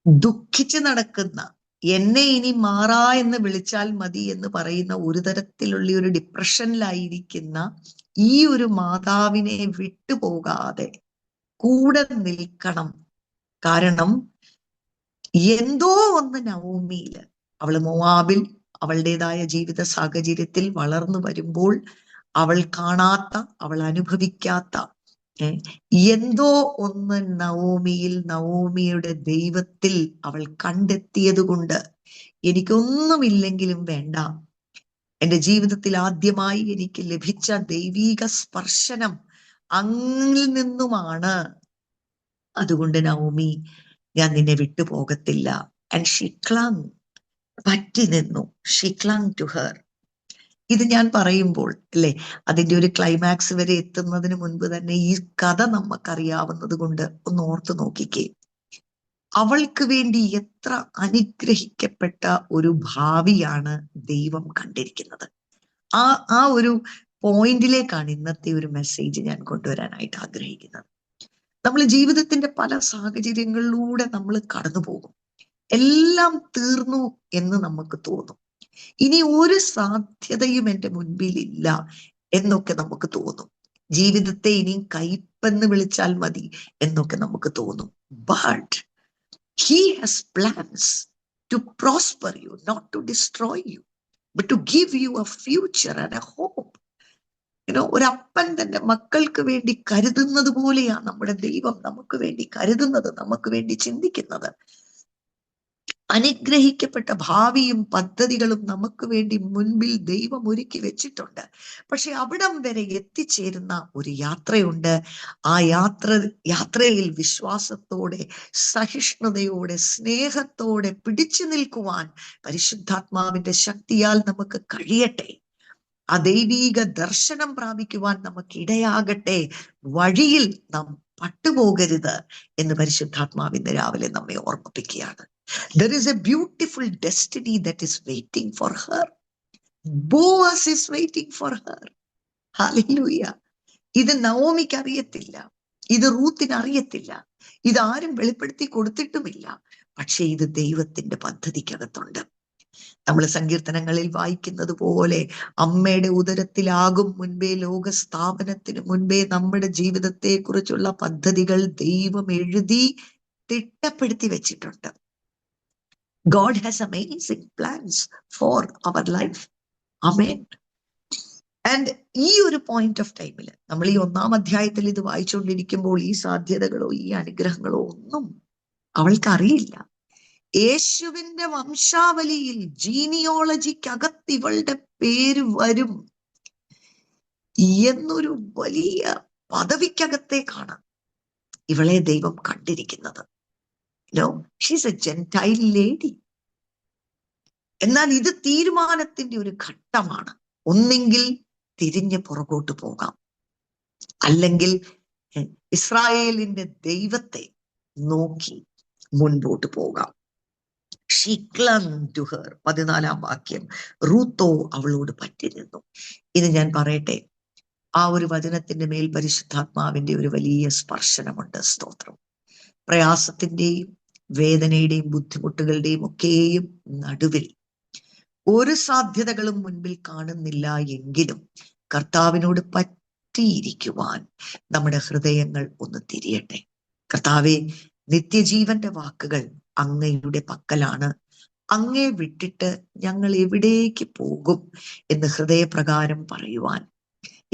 ദുഃഖിച്ച് നടക്കുന്ന, എന്നെ ഇനി മാറാ എന്ന് വിളിച്ചാൽ മതി എന്ന് പറയുന്ന ഒരു തരത്തിലുള്ള ഒരു ഡിപ്രഷനിലായിരിക്കുന്ന ഈ ഒരു മാതാവിനെ വിട്ടുപോകാതെ കൂടെ നിൽക്കണം. കാരണം എന്തോ ഒന്ന് നവോമിയില്, അവള് മോവാബിൽ അവളുടേതായ ജീവിത സാഹചര്യത്തിൽ വളർന്നു വരുമ്പോൾ അവൾ കാണാത്ത, അവൾ അനുഭവിക്കാത്ത എന്തോ ഒന്ന് നവോമിയിൽ, നവോമിയുടെ ദൈവത്തിൽ അവൾ കണ്ടെത്തിയത് കൊണ്ട് എനിക്കൊന്നുമില്ലെങ്കിലും വേണ്ട, എൻ്റെ ജീവിതത്തിൽ ആദ്യമായി എനിക്ക് ലഭിച്ച ദൈവീക സ്പർശനം അങ്ങിൽ നിന്നുമാണ്. അതുകൊണ്ട് നവോമി, ഞാൻ നിന്നെ വിട്ടുപോകത്തില്ല. ആൻഡ് ഷീ ക്ലങ്, പറ്റി നിന്നു. She clung to her. ഇത് ഞാൻ പറയുമ്പോൾ അല്ലെ, അതിന്റെ ഒരു ക്ലൈമാക്സ് വരെ എത്തുന്നതിന് മുൻപ് തന്നെ ഈ കഥ നമുക്കറിയാവുന്നത് കൊണ്ട് ഒന്ന് ഓർത്തു നോക്കിക്കേ. അവൾക്ക് വേണ്ടി എത്ര അനുഗ്രഹിക്കപ്പെട്ട ഒരു ഭാവിയാണ് ദൈവം കണ്ടിരിക്കുന്നത്. ആ ഒരു പോയിന്റിലേക്കാണ് ഇന്നത്തെ ഒരു മെസ്സേജ് ഞാൻ കൊണ്ടുവരാനായിട്ട് ആഗ്രഹിക്കുന്നത്. നമ്മൾ ജീവിതത്തിന്റെ പല സാഹചര്യങ്ങളിലൂടെ നമ്മൾ കടന്നു പോകും. എല്ലാം തീർന്നു എന്ന് നമുക്ക് തോന്നും. ഇനി ഒരു സാധ്യതയും എൻ്റെ മുൻപിൽ ഇല്ല എന്നൊക്കെ നമുക്ക് തോന്നും. ജീവിതത്തെ ഇനിയും കയ്പെന്ന് വിളിച്ചാൽ മതി എന്നൊക്കെ നമുക്ക് തോന്നും. But he has plans to prosper you, not to destroy you, but to give you a future and a hope. ഒരപ്പൻ തന്റെ മക്കൾക്ക് വേണ്ടി കരുതുന്നത് പോലെയാണ് നമ്മുടെ ദൈവം നമുക്ക് വേണ്ടി കരുതുന്നത്, നമുക്ക് വേണ്ടി ചിന്തിക്കുന്നത്. അനുഗ്രഹിക്കപ്പെട്ട ഭാവിയും പദ്ധതികളും നമുക്ക് വേണ്ടി മുൻപിൽ ദൈവം ഒരുക്കി വെച്ചിട്ടുണ്ട്. പക്ഷെ അവിടം വരെ എത്തിച്ചേരുന്ന ഒരു യാത്രയുണ്ട്. ആ യാത്രയിൽ വിശ്വാസത്തോടെ, സഹിഷ്ണുതയോടെ, സ്നേഹത്തോടെ പിടിച്ചു നിൽക്കുവാൻ പരിശുദ്ധാത്മാവിന്റെ ശക്തിയാൽ നമുക്ക് കഴിയട്ടെ. ആ ദൈവീക ദർശനം പ്രാപിക്കുവാൻ നമുക്ക് ഇടയാകട്ടെ. വഴിയിൽ നാം പട്ടുപോകരുത് എന്ന് പരിശുദ്ധാത്മാവ് ഇന്ന് രാവിലെ നമ്മെ ഓർമ്മിപ്പിക്കുകയാണ്. There is a beautiful destiny that is waiting for her. Boaz is waiting for her. Hallelujah. ഇത് നവോമിക്ക് അറിയത്തില്ല, ഇത് റൂത്തിന് അറിയത്തില്ല, ഇത് ആരും വെളിപ്പെടുത്തി കൊടുത്തിട്ടുമില്ല. പക്ഷെ ഇത് ദൈവത്തിന്റെ പദ്ധതിക്കകത്തുണ്ട്. നമ്മൾ സങ്കീർത്തനങ്ങളിൽ വായിക്കുന്നത് പോലെ അമ്മയുടെ ഉദരത്തിലാകും മുൻപേ, ലോകസ്ഥാപനത്തിന് മുൻപേ നമ്മുടെ ജീവിതത്തെ കുറിച്ചുള്ള പദ്ധതികൾ ദൈവം എഴുതി തിട്ടപ്പെടുത്തി വെച്ചിട്ടുണ്ട്. God has amazing plans for our life. Amen. And ഈ ഒരു പോയിന്റ് ഓഫ് ടൈമിൽ നമ്മൾ ഈ 1-ാം അധ്യായത്തിൽ ഇത് വായിച്ചുകൊണ്ടിരിക്കുമ്പോൾ ഈ സാധ്യതകളോ ഈ അനുഗ്രഹങ്ങളോ ഒന്നും അവൾക്ക് അറിയില്ല. യേശുവിന്റെ വംശാവലിയിൽ, ജീനിയോളജിക്കകത്ത് ഇവളുടെ പേര് വരും എന്നൊരു വലിയ പദവിക്കകത്തേക്കാണ് ഇവളെ ദൈവം കണ്ടിരിക്കുന്നത്. She's A Gentile lady. എന്നാൽ ഇത് തീരുമാനത്തിന്റെ ഒരു ഘട്ടമാണ്. ഒന്നെങ്കിൽ തിരിഞ്ഞ് പുറകോട്ട് പോകാം, അല്ലെങ്കിൽ ഇസ്രായേലിന്റെ ദൈവത്തെ നോക്കി മുൻപോട്ട് പോകാം. She clung to her. 14-ാം വാക്യം, റൂത്തോ അവളോട് പറ്റി നിന്നു. ഇത് ഞാൻ പറയട്ടെ, ആ ഒരു വചനത്തിന്റെ മേൽ പരിശുദ്ധാത്മാവിന്റെ ഒരു വലിയ സ്പർശനമുണ്ട്. സ്തോത്രം. പ്രയാസത്തിന്റെയും വേദനയുടെയും ബുദ്ധിമുട്ടുകളുടെയും ഒക്കെയും നടുവിൽ ഒരു സാധ്യതകളും മുൻപിൽ കാണുന്നില്ല എങ്കിലും കർത്താവിനോട് പറ്റിയിരിക്കുവാൻ നമ്മുടെ ഹൃദയങ്ങൾ ഒന്ന് തിരിയട്ടെ. കർത്താവേ, നിത്യജീവന്റെ വാക്കുകൾ അങ്ങയുടെ പക്കലാണ്. അങ്ങേ വിട്ടിട്ട് ഞങ്ങൾ എവിടേക്ക് പോകും എന്ന് ഹൃദയപ്രകാരം പറയുവാൻ,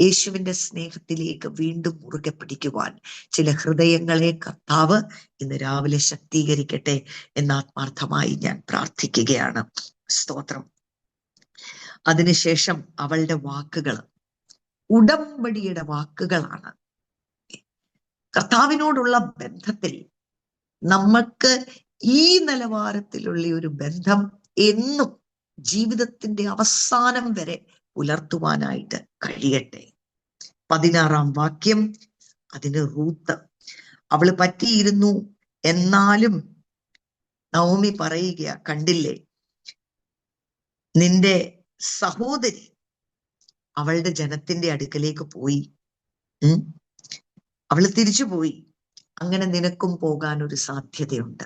യേശുവിന്റെ സ്നേഹത്തിലേക്ക് വീണ്ടും മുറുകെ പിടിക്കുവാൻ ചില ഹൃദയങ്ങളെ കർത്താവ് ഇന്ന് രാവിലെ ശക്തീകരിക്കട്ടെ എന്ന് ആത്മാർത്ഥമായി ഞാൻ പ്രാർത്ഥിക്കുകയാണ്. സ്തോത്രം. അതിനുശേഷം അവളുടെ വാക്കുകൾ ഉടമ്പടിയുടെ വാക്കുകളാണ്. കർത്താവിനോടുള്ള ബന്ധത്തിൽ നമുക്ക് ഈ നിലവാരത്തിലുള്ള ഒരു ബന്ധം എന്നും ജീവിതത്തിന്റെ അവസാനം വരെ പുലർത്തുവാനായിട്ട് കഴിയട്ടെ. 16-ാം വാക്യം, അതിന് റൂത്ത് അവള് പറ്റിയിരുന്നു. എന്നാലും നവോമി പറയുക, കണ്ടില്ലേ, നിന്റെ സഹോദരി അവളുടെ ജനത്തിന്റെ അടുക്കലേക്ക് പോയി, അവള് തിരിച്ചു പോയി. അങ്ങനെ നിനക്കും പോകാൻ ഒരു സാധ്യതയുണ്ട്.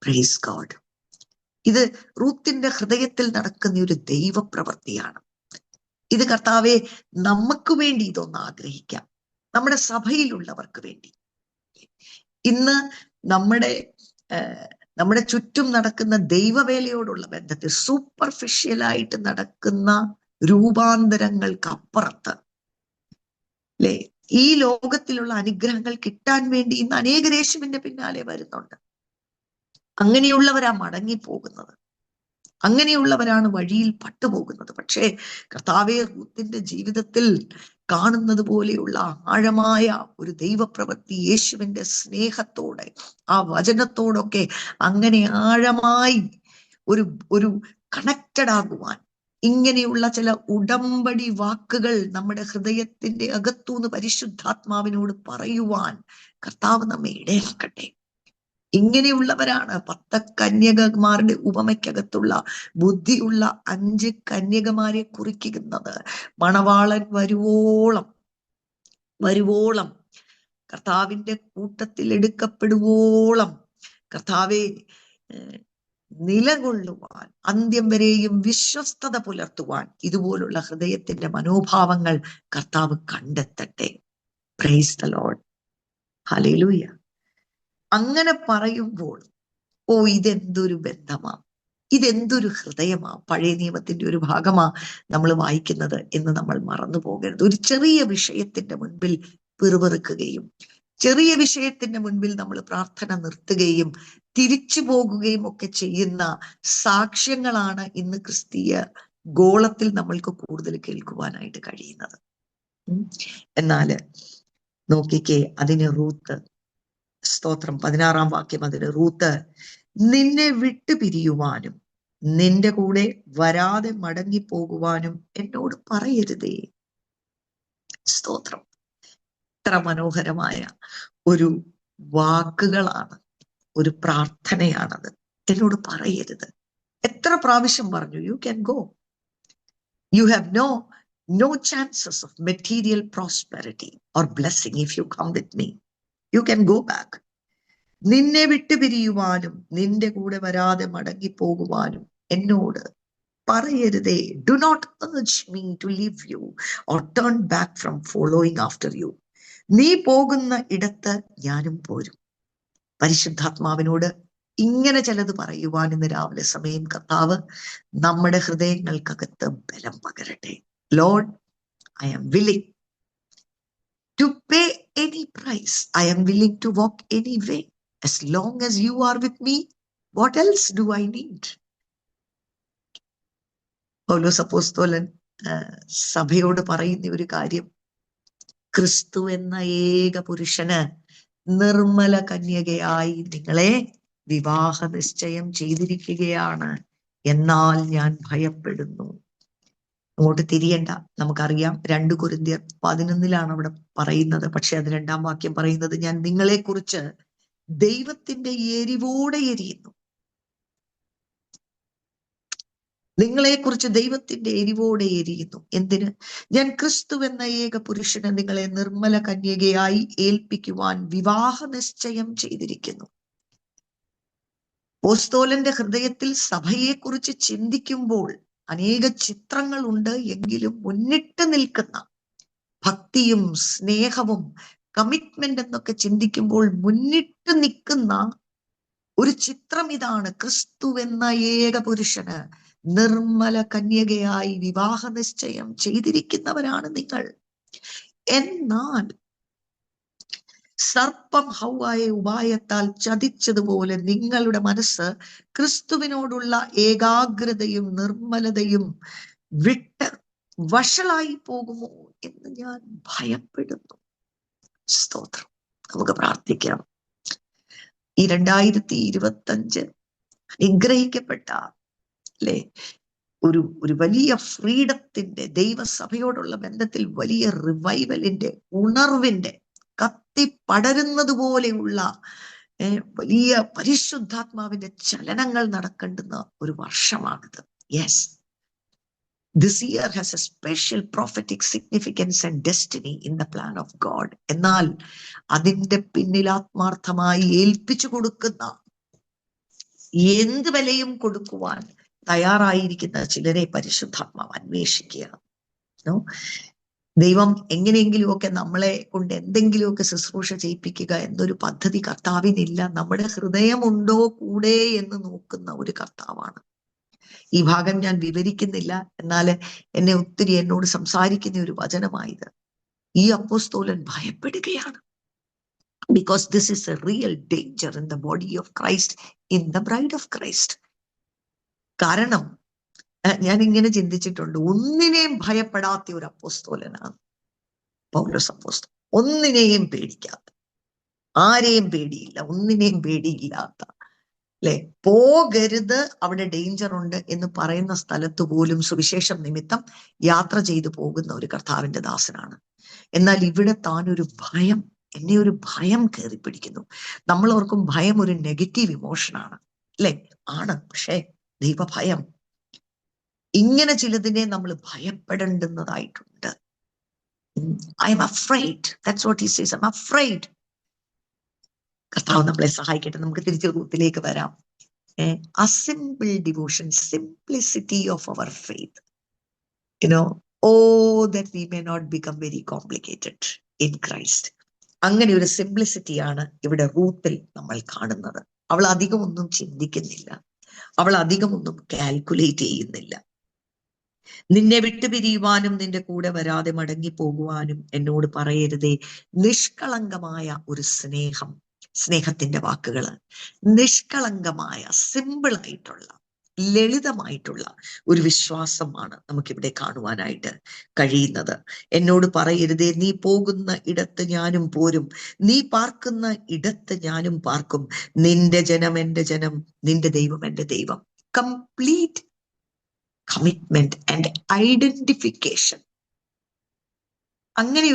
Praise God. ഇത് റൂത്തിന്റെ ഹൃദയത്തിൽ നടക്കുന്ന ഒരു ദൈവപ്രവൃത്തിയാണ്. ഇത് കർത്താവെ, നമുക്ക് വേണ്ടി ഇതൊന്ന് ആഗ്രഹിക്കാം, നമ്മുടെ സഭയിലുള്ളവർക്ക് വേണ്ടി. ഇന്ന് നമ്മുടെ ചുറ്റും നടക്കുന്ന ദൈവവേലയോടുള്ള ബന്ധത്തിൽ സൂപ്പർഫിഷ്യലായിട്ട് നടക്കുന്ന രൂപാന്തരങ്ങൾക്കപ്പുറത്ത് അല്ലെ, ഈ ലോകത്തിലുള്ള അനുഗ്രഹങ്ങൾ കിട്ടാൻ വേണ്ടി ഇന്ന് അനേക യേശുവിന്റെ പിന്നാലെ വരുന്നുണ്ട്. അങ്ങനെയുള്ളവരാ മടങ്ങിപ്പോകുന്നത്. അങ്ങനെയുള്ളവരാണ് വഴിയിൽ പട്ടുപോകുന്നത്. പക്ഷേ കർത്താവേ, റൂത്തിന്റെ ജീവിതത്തിൽ കാണുന്നത് പോലെയുള്ള ആഴമായ ഒരു ദൈവപ്രവൃത്തി, യേശുവിന്റെ സ്നേഹത്തോടെ, ആ വചനത്തോടൊക്കെ അങ്ങനെ ആഴമായി ഒരു ഒരു കണക്റ്റഡ് ആകുവാൻ, ഇങ്ങനെയുള്ള ചില ഉടമ്പടി വാക്കുകൾ നമ്മുടെ ഹൃദയത്തിന്റെ അകത്തുനിന്ന് പരിശുദ്ധാത്മാവിനോട് പറയുവാൻ കർത്താവ് നമ്മെ ഇടയാക്കട്ടെ. ഇങ്ങനെയുള്ളവരാണ് 10 കന്യകമാരുടെ ഉപമയ്ക്കകത്തുള്ള ബുദ്ധിയുള്ള 5 കന്യകമാരെ കുറിക്കുന്നത്. മണവാളൻ വരുവോളം കർത്താവിന്റെ കൂട്ടത്തിൽ എടുക്കപ്പെടുവോളം കർത്താവെ നിലകൊള്ളുവാൻ, അന്ത്യം വരെയും വിശ്വസ്തത പുലർത്തുവാൻ ഇതുപോലുള്ള ഹൃദയത്തിന്റെ മനോഭാവങ്ങൾ കർത്താവ് കണ്ടെത്തട്ടെ. Praise the Lord. ഹല്ലേലൂയ. അങ്ങനെ പറയുമ്പോൾ ഇതെന്തൊരു ബന്ധമാ, ഇതെന്തൊരു ഹൃദയമാ, പഴയ നിയമത്തിന്റെ ഒരു ഭാഗമാ നമ്മൾ വായിക്കുന്നത് എന്ന് നമ്മൾ മറന്നു പോകരുത്. ഒരു ചെറിയ വിഷയത്തിന്റെ മുൻപിൽ പിറുപിറുക്കുകയും, ചെറിയ വിഷയത്തിന്റെ മുൻപിൽ നമ്മൾ പ്രാർത്ഥന നിർത്തുകയും തിരിച്ചു പോകുകയും ഒക്കെ ചെയ്യുന്ന സാക്ഷ്യങ്ങളാണ് ഇന്ന് ക്രിസ്തീയ ഗോളത്തിൽ നമ്മൾക്ക് കൂടുതൽ കേൾക്കുവാനായിട്ട് കഴിയുന്നത്. എന്നാല് നോക്കിക്കേ, അതിന് റൂത്ത്, സ്തോത്രം, 16-ാം വാക്യം, അതിന് റൂത്ത് നിന്നെ വിട്ടുപിരിയുവാനും നിന്റെ കൂടെ വരാതെ മടങ്ങിപ്പോകുവാനും എന്നോട് പറയരുതേ. സ്തോത്രം. എത്ര മനോഹരമായ ഒരു വാക്കുകളാണ്, ഒരു പ്രാർത്ഥനയാണത്. എന്നോട് പറയരുത്. എത്ര പ്രാവശ്യം പറഞ്ഞു, you can go, you have no chances of material prosperity or blessing if you come with me. You can go back. നിന്നെ വിട്ടുപിരിയുവാനും നിന്റെ കൂടെ വരാതെ മടങ്ങിപ്പോകുവാനും എന്നോട് പറയരുതേ. Do not urge me to leave you or turn back from following after you. നീ പോകുന്ന ഇടത്ത് ഞാനും പോരും. പരിശുദ്ധാത്മാവിനോട് ഇങ്ങനെ ചിലത് പറയുവാൻ ഇന്ന് രാവിലെ സമയം കർത്താവ് നമ്മുടെ ഹൃദയങ്ങൾക്കകത്ത് ബലം പകരട്ടെ. Lord, I am willing to pay any price. I am willing to walk any way. As long as you are with me, what else do I need? പൗലോസ് അപ്പോസ്തലൻ സഭയോട് പറയുന്ന ഒരു കാര്യം, ക്രിസ്തു എന്ന ഏക പുരുഷന് നിർമ്മല കന്യകയായി നിങ്ങളെ വിവാഹ നിശ്ചയം ചെയ്തിരിക്കുകയാണ്. എന്നാൽ ഞാൻ ഭയപ്പെടുന്നു. അങ്ങോട്ട് തിരിയണ്ട, നമുക്കറിയാം 2 കൊരിന്ത്യർ 11 അവിടെ പറയുന്നത്. പക്ഷെ അത് 2-ാം വാക്യം പറയുന്നത്, ഞാൻ നിങ്ങളെ കുറിച്ച് ദൈവത്തിന്റെ എരിവോടെ എരിയുന്നു. നിങ്ങളെക്കുറിച്ച് ദൈവത്തിന്റെ എരിവോടെ എരിയുന്നു. എന്തിന്? ഞാൻ ക്രിസ്തു എന്ന ഏക പുരുഷന് നിങ്ങളെ നിർമ്മല കന്യകയായി ഏൽപ്പിക്കുവാൻ വിവാഹ നിശ്ചയം ചെയ്തിരിക്കുന്നു. അപ്പോസ്തലന്റെ ഹൃദയത്തിൽ സഭയെക്കുറിച്ച് ചിന്തിക്കുമ്പോൾ അനേക ചിത്രങ്ങളുണ്ട്. എങ്കിലും മുന്നിട്ട് നിൽക്കുന്ന ഭക്തിയും സ്നേഹവും കമ്മിറ്റ്മെന്റ് എന്നൊക്കെ ചിന്തിക്കുമ്പോൾ മുന്നിട്ട് നിൽക്കുന്ന ഒരു ചിത്രം ഇതാണ്. ക്രിസ്തു എന്ന ഏക പുരുഷന് നിർമ്മല കന്യകയായി വിവാഹ നിശ്ചയം ചെയ്തിരിക്കുന്നവരാണ് നിങ്ങൾ. എന്നാൽ സർപ്പം ഹൗവായെ ഉപായത്താൽ ചതിച്ചതുപോലെ നിങ്ങളുടെ മനസ്സ് ക്രിസ്തുവിനോടുള്ള ഏകാഗ്രതയും നിർമ്മലതയും വിട്ട് വഷളായി പോകുമോ എന്ന് ഞാൻ ഭയപ്പെടുന്നു. സ്തോത്രം. നമുക്ക് പ്രാർത്ഥിക്കാം. ഈ 2025 അനുഗ്രഹിക്കപ്പെട്ട അല്ലെ ഒരു വലിയ ഫ്രീഡത്തിന്റെ, ദൈവസഭയോടുള്ള ബന്ധത്തിൽ വലിയ റിവൈവലിന്റെ, ഉണർവിന്റെ, കത്തി പടരുന്നത് പോലെയുള്ള വലിയ പരിശുദ്ധാത്മാവിന്റെ ചലനങ്ങൾ നടക്കേണ്ടുന്ന ഒരു വർഷമാണിത്. Yes, this year has a special prophetic significance and destiny in the plan of God. എന്നാൽ അതിന്റെ പിന്നിൽ ആത്മാർത്ഥമായി ഏൽപ്പിച്ചു കൊടുക്കുന്ന, എന്ത് വിലയും കൊടുക്കുവാൻ തയ്യാറായിരിക്കുന്ന ചിലരെ പരിശുദ്ധാത്മാവ് അന്വേഷിക്കുക. ദൈവം എങ്ങനെയെങ്കിലുമൊക്കെ നമ്മളെ കൊണ്ട് എന്തെങ്കിലുമൊക്കെ ശുശ്രൂഷ ചെയ്യിപ്പിക്കുക എന്നൊരു പദ്ധതി കർത്താവിനില്ല. നമ്മുടെ ഹൃദയമുണ്ടോ കൂടെ എന്ന് നോക്കുന്ന ഒരു കർത്താവാണ്. ഈ ഭാഗം ഞാൻ വിവരിക്കുന്നില്ല, എന്നാൽ എന്നോട് സംസാരിക്കുന്ന ഒരു വചനമായത്. ഈ അപ്പോസ്തലൻ ഭയപ്പെടുകയാണ്. Because this is a real danger in the body of Christ, in the bride of Christ. കാരണം ഞാൻ ഇങ്ങനെ ചിന്തിച്ചിട്ടുണ്ട്, ഒന്നിനെയും ഭയപ്പെടാത്ത ഒരു അപ്പോസ്തലനാണ് പൗലോസ് അപ്പോസ്തലൻ. ഒന്നിനെയും പേടിക്കാത്ത, ആരെയും പേടിയില്ല, ഒന്നിനെയും പേടിയില്ലാത്ത, അല്ലെ, പോകരുത് അവിടെ ഡേഞ്ചർ ഉണ്ട് എന്ന് പറയുന്ന സ്ഥലത്ത് പോലും സുവിശേഷം നിമിത്തം യാത്ര ചെയ്തു പോകുന്ന ഒരു കർത്താവിന്റെ ദാസനാണ്. എന്നാൽ ഇവിടെ താനൊരു ഭയം, എന്നെ ഒരു ഭയം കയറി പിടിക്കുന്നു. നമ്മൾ ഓർക്കും ഭയം ഒരു നെഗറ്റീവ് ഇമോഷനാണ്, അല്ലെ? ആണ്. പക്ഷേ ദൈവഭയം, ഇങ്ങനെ ചിലതിനെ നമ്മൾ ഭയപ്പെടേണ്ടുന്നതായിട്ടുണ്ട്. I'm afraid, that's what he says, I'm afraid. കർത്താവ് നമ്മളെ സഹായിക്കട്ടെ. നമുക്ക് തിരിച്ചു റൂത്തിലേക്ക് വരാം. A simple devotion, simplicity of our faith. Oh, that we may not become very complicated in Christ. അങ്ങനെ ഒരു സിംപ്ലിസിറ്റിയാണ് ഇവിടെ റൂത്തിൽ നമ്മൾ കാണുന്നത്. അവൾ അധികം ഒന്നും ചിന്തിക്കുന്നില്ല, അവൾ അധികം ഒന്നും കാൽക്കുലേറ്റ് ചെയ്യുന്നില്ല. നിന്നെ വിട്ടുപിരിയുവാനും നിന്റെ കൂടെ വരാതെ മടങ്ങി പോകുവാനും എന്നോട് പറയരുതേ. നിഷ്കളങ്കമായ ഒരു സ്നേഹം, സ്നേഹത്തിന്റെ വാക്കുകള്, നിഷ്കളങ്കമായ, സിമ്പിളായിട്ടുള്ള, ലളിതമായിട്ടുള്ള ഒരു വിശ്വാസമാണ് നമുക്കിവിടെ കാണുവാനായിട്ട് കഴിയുന്നത്. എന്നോട് പറയരുതേ, നീ പോകുന്ന ഇടത്ത് ഞാനും പോരും, നീ പാർക്കുന്ന ഇടത്ത് ഞാനും പാർക്കും, നിന്റെ ജനം എന്റെ ജനം, നിന്റെ ദൈവം എന്റെ ദൈവം. Complete commitment and identification. അങ്ങനെ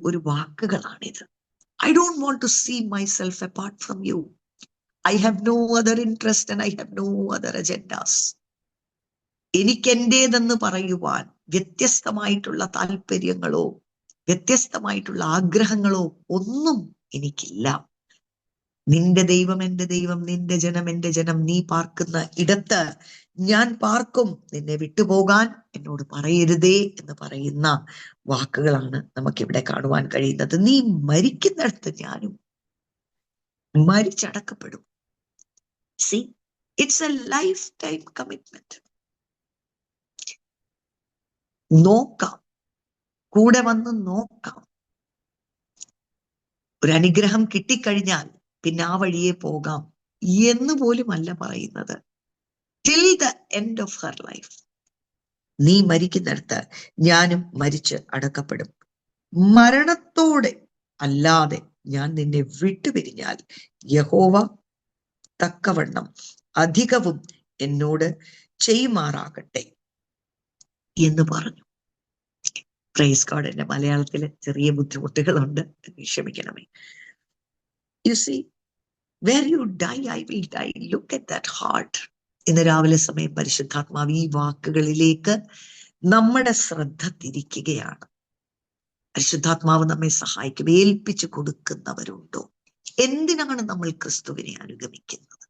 ഒരു വാക്കുകളാണിത്. I don't want to see myself apart from you. I have no other interest and I have no other agendas. എനിക്കെന്റേതെന്ന് പറയുവാൻ വ്യത്യസ്തമായിട്ടുള്ള താല്പര്യങ്ങളോ വ്യത്യസ്തമായിട്ടുള്ള ആഗ്രഹങ്ങളോ ഒന്നും എനിക്കില്ല. നിന്റെ ദൈവം എന്റെ ദൈവം, നിന്റെ ജനം എന്റെ ജനം, നീ പാർക്കുന്ന ഇടത്ത് ഞാൻ പാർക്കും, നിന്നെ വിട്ടുപോകാൻ എന്നോട് പറയരുതേ എന്ന് പറയുന്ന വാക്കുകളാണ് നമുക്കിവിടെ കാണുവാൻ കഴിയുന്നത്. നീ മരിക്കുന്നിടത്ത് ഞാനും മരിച്ചടക്കപ്പെടും. See, it's a lifetime commitment. നോക്കാം, കൂടെ വന്ന് നോക്കാം. ഒരു അനുഗ്രഹം കിട്ടിക്കഴിഞ്ഞാൽ പിന്നെ ആ വഴിയെ പോകാം എന്ന് പോലും അല്ല പറയുന്നത്. Till the end of her life. നീ മരിക്കുന്നിടത്ത് ഞാനും മരിച്ച് അടക്കപ്പെടും. മരണത്തോടെ അല്ലാതെ ഞാൻ നിന്നെ വിട്ടുപിരിഞ്ഞാൽ യഹോവ തക്കവണ്ണം അധികവും എന്നോട് ചെയ്യുമാറാകട്ടെ എന്ന് പറഞ്ഞു. Praise God. എന്റെ മലയാളത്തില് ചെറിയ ബുദ്ധിമുട്ടുകളുണ്ട്, ക്ഷമിക്കണമേ. You see, where you die, I will die. Look at that heart. ഇന്ന് രാവിലെ സമയം പരിശുദ്ധാത്മാവ് ഈ വാക്കുകളിലേക്ക് നമ്മുടെ ശ്രദ്ധ തിരിക്കുകയാണ്. പരിശുദ്ധാത്മാവ് നമ്മെ സഹായിക്കും. ഏൽപ്പിച്ചു കൊടുക്കുന്നവരുണ്ടോ? എന്തിനാണ് നമ്മൾ ക്രിസ്തുവിനെ അനുഗമിക്കുന്നത്?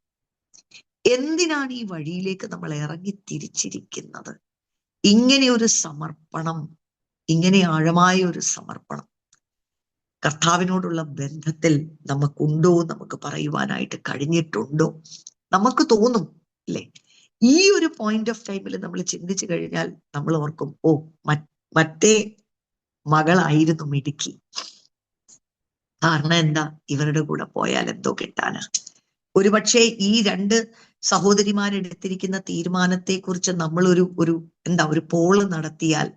എന്തിനാണ് ഈ വഴിയിലേക്ക് നമ്മൾ ഇറങ്ങി തിരിച്ചിരിക്കുന്നത്? ഇങ്ങനെ ഒരു സമർപ്പണം, ഇങ്ങനെ ആഴമായ ഒരു സമർപ്പണം കർത്താവിനോടുള്ള ബന്ധത്തിൽ നമുക്കുണ്ടോ? നമുക്ക് പറയുവാനായിട്ട് കഴിഞ്ഞിട്ടുണ്ടോ? നമുക്ക് തോന്നും, അല്ലെ? ഈ ഒരു പോയിന്റ് ഓഫ് ടൈമിൽ നമ്മൾ ചിന്തിച്ചു കഴിഞ്ഞാൽ നമ്മൾ ഓർക്കും, ഓ, മറ്റേ മകളായിരുന്നു മിടുക്കി. കാരണം എന്താ? ഇവരുടെ കൂടെ പോയാൽ എന്തോ കിട്ടാനാ. ഒരുപക്ഷെ ഈ രണ്ട് സഹോദരിമാരെടുത്തിരിക്കുന്ന തീരുമാനത്തെ കുറിച്ച് നമ്മൾ ഒരു പോള് നടത്തിയാൽ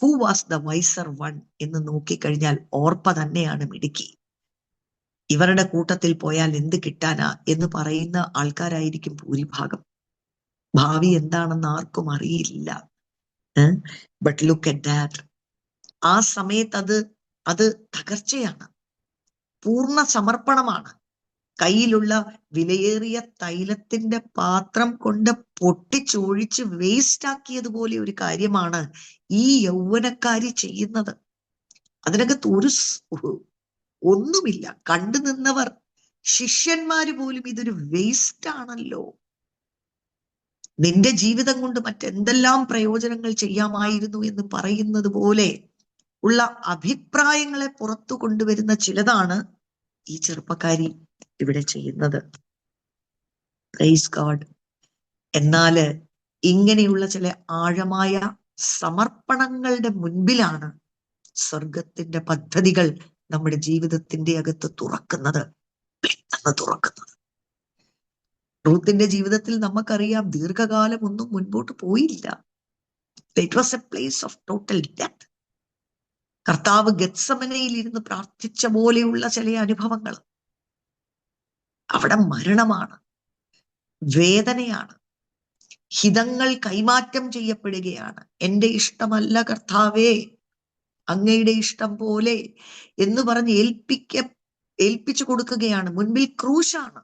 who was the wiser one എന്ന് നോക്കിക്കഴിഞ്ഞാൽ ഓർപ്പ തന്നെയാണ് മിടുക്കി. ഇവരുടെ കൂട്ടത്തിൽ പോയാൽ എന്ത് കിട്ടാനാ എന്ന് പറയുന്ന ആൾക്കാരായിരിക്കും ഭൂരിഭാഗം. ഭാവി എന്താണെന്ന് ആർക്കും അറിയില്ല. But look at that. ആ സമയത്ത് അത് തകർച്ചയാണ്, പൂർണ്ണ സമർപ്പണമാണ്. കയ്യിലുള്ള വിലയേറിയ തൈലത്തിന്റെ പാത്രം കൊണ്ട് പൊട്ടിച്ചൊഴിച്ച് വേസ്റ്റ് ആക്കിയതുപോലെ ഒരു കാര്യമാണ് ഈ യൗവനക്കാരി ചെയ്യുന്നത്. അതിനകത്ത് ഒന്നുമില്ല. കണ്ടു നിന്നവർ, ശിഷ്യന്മാര് പോലും ഇതൊരു വേസ്റ്റ് ആണല്ലോ, നിന്റെ ജീവിതം കൊണ്ട് മറ്റെന്തെല്ലാം പ്രയോജനങ്ങൾ ചെയ്യാമായിരുന്നു എന്ന് പറയുന്നത് പോലെ ഉള്ള അഭിപ്രായങ്ങളെ പുറത്തു കൊണ്ടുവരുന്ന ചിലതാണ് ഈ ചെറുപ്പക്കാരി ഇവിടെ ചെയ്യുന്നത്. Praise God. എന്നാല് ഇങ്ങനെയുള്ള ചില ആഴമായ സമർപ്പണങ്ങളുടെ മുൻപിലാണ് സ്വർഗത്തിന്റെ പദ്ധതികൾ നമ്മുടെ ജീവിതത്തിന്റെ അകത്ത് തുറക്കുന്നത്, പെട്ടെന്ന് തുറക്കുന്നത്. റൂത്തിന്റെ ജീവിതത്തിൽ നമുക്കറിയാം, ദീർഘകാലം ഒന്നും മുൻപോട്ട് പോയില്ല. It was A place of total death. കർത്താവ് ഗത്സമനയിൽ ഇരുന്ന് പ്രാർത്ഥിച്ച പോലെയുള്ള ചില അനുഭവങ്ങൾ. അവിടെ മരണമാണ്, വേദനയാണ്, ഹിതങ്ങൾ കൈമാറ്റം ചെയ്യപ്പെടുകയാണ്. എന്റെ ഇഷ്ടമല്ല കർത്താവേ, അങ്ങയുടെ ഇഷ്ടം പോലെ എന്ന് പറഞ്ഞ് ഏൽപ്പിച്ചു കൊടുക്കുകയാണ്. മുൻപിൽ ക്രൂശാണ്.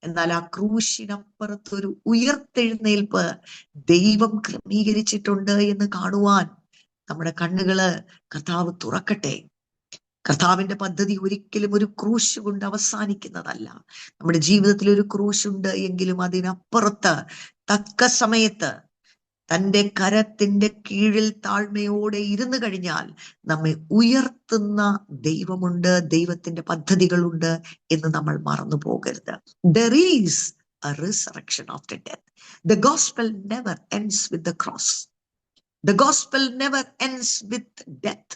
എന്നാൽ ആ ക്രൂശിനപ്പുറത്തൊരു ഉയർത്തെഴുന്നേൽപ്പ് ദൈവം ക്രമീകരിച്ചിട്ടുണ്ട് എന്ന് കാണുവാൻ നമ്മുടെ കണ്ണുകള് കർത്താവ് തുറക്കട്ടെ. കർത്താവിന്റെ പദ്ധതി ഒരിക്കലും ഒരു ക്രൂശ് കൊണ്ട് അവസാനിക്കുന്നതല്ല. നമ്മുടെ ജീവിതത്തിൽ ഒരു ക്രൂശുണ്ട് എങ്കിലും അതിനപ്പുറത്ത് തക്ക സമയത്ത് തന്റെ കരത്തിന്റെ കീഴിൽ താഴ്മയോടെ ഇരുന്നു കഴിഞ്ഞാൽ നമ്മെ ഉയർത്തുന്ന ദൈവമുണ്ട്, ദൈവത്തിന്റെ പദ്ധതികളുണ്ട് എന്ന് നമ്മൾ മറന്നു പോകരുത്. There is a resurrection after death. The gospel never ends with the cross. The gospel never ends with death.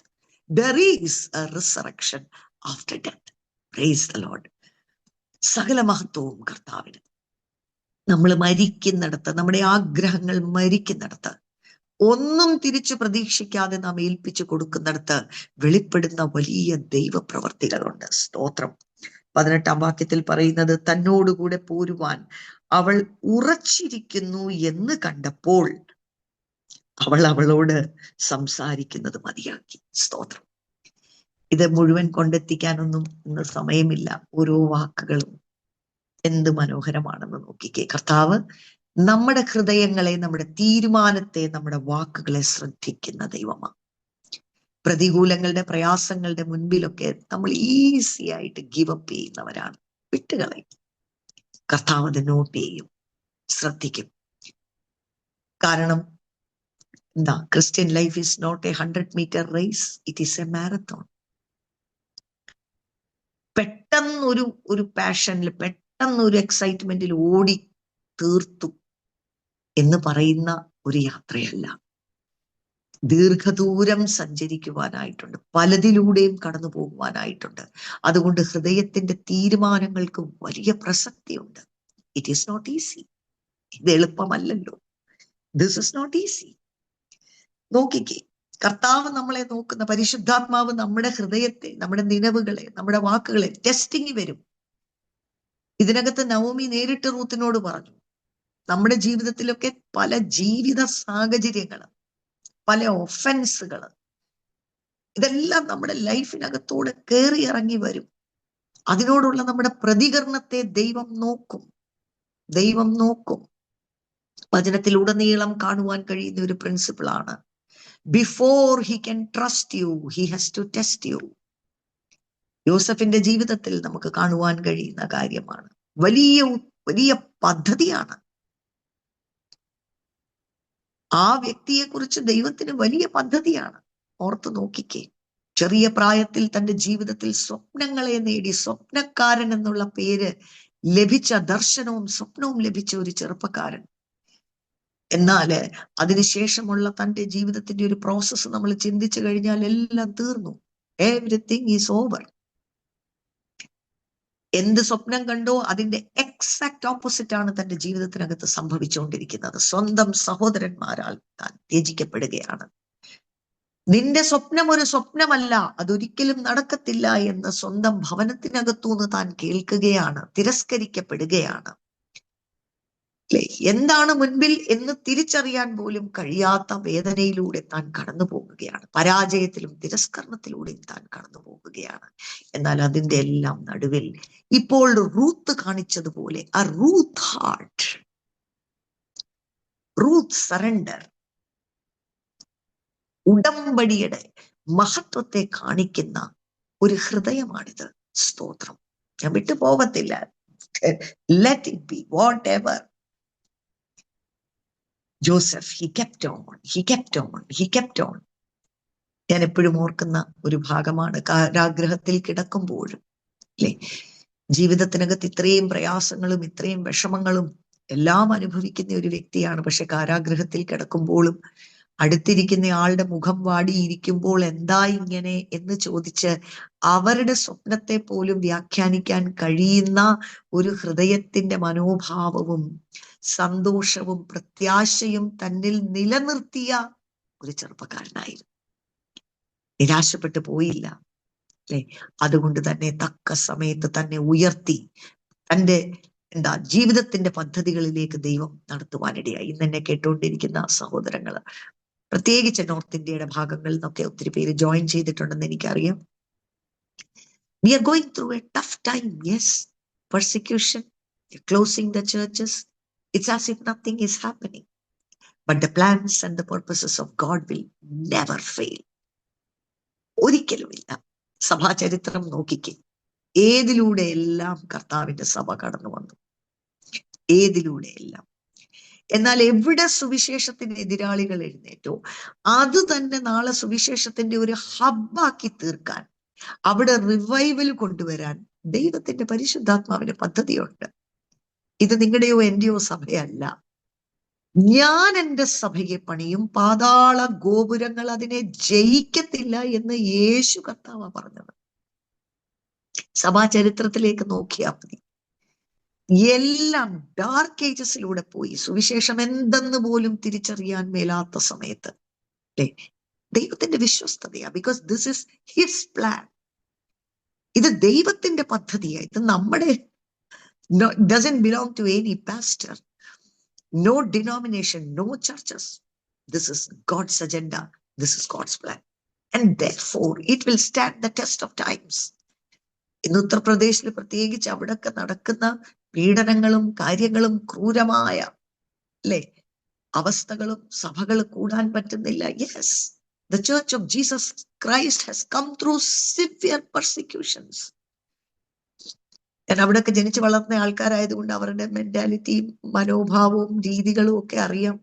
There is a resurrection after death. Praise the Lord. സകല മഹത്വവും കർത്താവിന്. നമ്മൾ മരിക്കുന്നിടത്ത്, നമ്മുടെ ആഗ്രഹങ്ങൾ മരിക്കുന്നിടത്ത്, ഒന്നും തിരിച്ചു പ്രതീക്ഷിക്കാതെ നാം ഏൽപ്പിച്ചു കൊടുക്കുന്നിടത്ത് വെളിപ്പെടുന്ന വലിയ ദൈവപ്രവർത്തികളുണ്ട്. സ്തോത്രം. 18-ാം വാക്യത്തിൽ പറയുന്നത്, തന്നോടുകൂടെ പോരുവാൻ അവൾ ഉറച്ചിരിക്കുന്നു എന്ന് കണ്ടപ്പോൾ അവൾ അവളോട് സംസാരിക്കുന്നത് മതിയാക്കി. സ്തോത്രം. ഇത് മുഴുവൻ കൊണ്ടെത്തിക്കാനൊന്നും ഇന്ന് സമയമില്ല. ഓരോ വാക്കുകളും എന്ത് മനോഹരമാണെന്ന് നോക്കിക്കേ. കർത്താവ് നമ്മുടെ ഹൃദയങ്ങളെ, നമ്മുടെ തീരുമാനത്തെ, നമ്മുടെ വാക്കുകളെ ശ്രദ്ധിക്കുന്ന ദൈവമാണ്. പ്രതികൂലങ്ങളുടെ, പ്രയാസങ്ങളുടെ മുൻപിലൊക്കെ നമ്മൾ ഈസി ആയിട്ട് ഗിവ് അപ്പ് ചെയ്യുന്നവരാണ്. വിട്ടുകളയും. കർത്താവ് അത് നോട്ട് ചെയ്യും, ശ്രദ്ധിക്കും. കാരണം എന്താ, Christian life is not a 100-meter race, it is a marathon. പെട്ടെന്ന് ഒരു പാഷനിൽ, പെട്ടെന്നൊരു എക്സൈറ്റ്മെന്റിൽ ഓടി തീർത്തു എന്ന് പറയുന്ന ഒരു യാത്രയല്ല. ദീർഘദൂരം സഞ്ചരിക്കുവാനായിട്ടുണ്ട്, പലതിലൂടെയും കടന്നു പോകുവാനായിട്ടുണ്ട്. അതുകൊണ്ട് ഹൃദയത്തിന്റെ തീരുമാനങ്ങൾക്ക് വലിയ പ്രസക്തിയുണ്ട്. It is not easy. ഇത് എളുപ്പമല്ലല്ലോ. This is not easy. നോക്കിക്കേ, കർത്താവ് നമ്മളെ നോക്കുന്ന, പരിശുദ്ധാത്മാവ് നമ്മുടെ ഹൃദയത്തെ, നമ്മുടെ നിലവുകളെ, നമ്മുടെ വാക്കുകളെ ടെസ്റ്റിംഗ് വരും. ഇതിനകത്ത് നവോമി നേരിട്ട് റൂത്തിനോട് പറഞ്ഞു, നമ്മുടെ ജീവിതത്തിലൊക്കെ പല ജീവിത സാഹചര്യങ്ങൾ, പല ഒഫൻസുകൾ, ഇതെല്ലാം നമ്മുടെ ലൈഫിനകത്തോടെ കയറി ഇറങ്ങി വരും. അതിനോടുള്ള നമ്മുടെ പ്രതികരണത്തെ ദൈവം നോക്കും. ദൈവം നോക്കും. വചനത്തിലുടനീളം കാണുവാൻ കഴിയുന്ന ഒരു പ്രിൻസിപ്പിളാണ്, before he can trust you, he has to test you. യോസഫിന്റെ ജീവിതത്തിൽ നമുക്ക് കാണുവാൻ കഴിയുന്ന കാര്യമാണ്. വലിയ വലിയ പദ്ധതിയാണ്. ആ വ്യക്തിയെ കുറിച്ച് ദൈവത്തിന് വലിയ പദ്ധതിയാണ്. ഓർത്തു നോക്കിക്കേ, ചെറിയ പ്രായത്തിൽ തന്റെ ജീവിതത്തിൽ സ്വപ്നങ്ങളെ നേടി, സ്വപ്നക്കാരൻ എന്നുള്ള പേര് ലഭിച്ച, ദർശനവും സ്വപ്നവും ലഭിച്ച ഒരു ചെറുപ്പക്കാരൻ. എന്നാല് അതിനുശേഷമുള്ള തന്റെ ജീവിതത്തിന്റെ ഒരു പ്രോസസ്സ് നമ്മൾ ചിന്തിച്ചു കഴിഞ്ഞാൽ എല്ലാം തീർന്നു. Everything is over. എന്ത് സ്വപ്നം കണ്ടോ അതിന്റെ എക്സാക്ട് ഓപ്പോസിറ്റ് ആണ് തന്റെ ജീവിതത്തിനകത്ത് സംഭവിച്ചുകൊണ്ടിരിക്കുന്നത്. സ്വന്തം സഹോദരന്മാരാൽ താൻ ത്യജിക്കപ്പെടുകയാണ്. നിന്റെ സ്വപ്നം ഒരു സ്വപ്നമല്ല, അതൊരിക്കലും നടക്കത്തില്ല എന്ന് സ്വന്തം ഭവനത്തിനകത്തുനിന്ന് താൻ കേൾക്കുകയാണ്, തിരസ്കരിക്കപ്പെടുകയാണ്. അല്ലെ, എന്താണ് മുൻപിൽ എന്ന് തിരിച്ചറിയാൻ പോലും കഴിയാത്ത വേദനയിലൂടെ താൻ കടന്നു പോകുകയാണ്. പരാജയത്തിലും തിരസ്കരണത്തിലൂടെയും താൻ കടന്നു പോകുകയാണ്. എന്നാൽ അതിന്റെ എല്ലാം നടുവിൽ ഇപ്പോൾ റൂത്ത് കാണിച്ചതുപോലെ ആ റൂത്ത് ഹാർട്ട്, റൂത്ത് സറണ്ടർ, ഉടമ്പടിയുടെ മഹത്വത്തെ കാണിക്കുന്ന ഒരു ഹൃദയമാണിത്. സ്തോത്രം. ഞാൻ വിട്ടു പോകത്തില്ല. Let it be what ever. Joseph, he kept on. ഞാൻ എപ്പോഴും ഓർക്കുന്ന ഒരു ഭാഗമാണ്, കാരാഗ്രഹത്തിൽ കിടക്കുമ്പോഴും അല്ലെ, ജീവിതത്തിനകത്ത് ഇത്രയും പ്രയാസങ്ങളും ഇത്രയും വിഷമങ്ങളും എല്ലാം അനുഭവിക്കുന്ന ഒരു വ്യക്തിയാണ്. പക്ഷെ കാരാഗ്രഹത്തിൽ കിടക്കുമ്പോഴും അടുത്തിരിക്കുന്ന ആളുടെ മുഖം വാടിയിരിക്കുമ്പോൾ എന്താ ഇങ്ങനെ എന്ന് ചോദിച്ച് അവരുടെ സ്വപ്നത്തെ പോലും വ്യാഖ്യാനിക്കാൻ കഴിയുന്ന ഒരു ഹൃദയത്തിന്റെ മനോഭാവവും സന്തോഷവും പ്രത്യാശയും തന്നിൽ നിലനിർത്തിയ ഒരു ചെറുപ്പക്കാരനായിരുന്നു. നിരാശപ്പെട്ടു പോയില്ല അല്ലെ? അതുകൊണ്ട് തന്നെ തക്ക സമയത്ത് തന്നെ ഉയർത്തി തന്റെ ജീവിതത്തിന്റെ പദ്ധതികളിലേക്ക് ദൈവം നടത്തുവാനിടയായി. ഇന്ന് എന്നെ കേട്ടുകൊണ്ടിരിക്കുന്ന സഹോദരങ്ങള്, പ്രത്യേകിച്ച് നോർത്ത് ഇന്ത്യയുടെ ഭാഗങ്ങളിൽ നിന്നൊക്കെ ഒത്തിരി പേര് ജോയിൻ ചെയ്തിട്ടുണ്ടെന്ന് എനിക്കറിയാം. We are going through a tough time. Yes, persecution, closing the churches. It's as if nothing is happening. But the plans and the purposes of God will never fail. ഒരിക്കലുമില്ല. സഭാചരിത്രം നോക്കിക്കേ, ഏതിലൂടെ എല്ലാം കർത്താവിന്റെ സഭ കടന്നു വന്നു, ഏതിലൂടെ എല്ലാം. എന്നാൽ എവിടെ സുവിശേഷത്തിന് എതിരാളികൾ എഴുന്നേറ്റോ അത് തന്നെ നാളെ സുവിശേഷത്തിന്റെ ഒരു ഹബ്ബാക്കി തീർക്കാൻ, അവിടെ റിവൈവൽ കൊണ്ടുവരാൻ ദൈവത്തിന്റെ പരിശുദ്ധാത്മാവിന് പദ്ധതിയുണ്ട്. ഇത് നിങ്ങളുടെയോ എന്റെയോ സഭയല്ല. ഞാൻ എൻ്റെ സഭയെ പണിയും, പാതാള ഗോപുരങ്ങൾ അതിനെ ജയിക്കത്തില്ല എന്ന് യേശു കർത്താവാ പറഞ്ഞത്. സഭാചരിത്രത്തിലേക്ക് നോക്കിയാൽ മതി. എല്ലാം ഡാർക്ക് ഏജസിലൂടെ പോയി. സുവിശേഷം എന്തെന്ന് പോലും തിരിച്ചറിയാൻ മേലാത്ത സമയത്ത് അല്ലെ ദൈവത്തിന്റെ വിശ്വസ്തതയാ. Because this is his plan. ഇത് ദൈവത്തിന്റെ പദ്ധതിയാ. ഇത് നമ്മുടെ doesn't belong to any pastor, no denomination, no churches. This is God's agenda. This is God's plan. And therefore it will stand the test of times. ഇന്ന് ഉത്തർപ്രദേശിൽ പ്രത്യേകിച്ച് അവിടൊക്കെ നടക്കുന്ന പീഡനങ്ങളും കാര്യങ്ങളും ക്രൂരമായ അല്ലെ അവസ്ഥകളും സഭകൾ കൂടാൻ പറ്റുന്നില്ല. Yes, the church of Jesus Christ has come through severe persecutions. ഞാൻ അവിടെയൊക്കെ ജനിച്ചു വളർന്ന ആൾക്കാരായതുകൊണ്ട് അവരുടെ മെന്റാലിറ്റിയും മനോഭാവവും രീതികളും ഒക്കെ അറിയാം.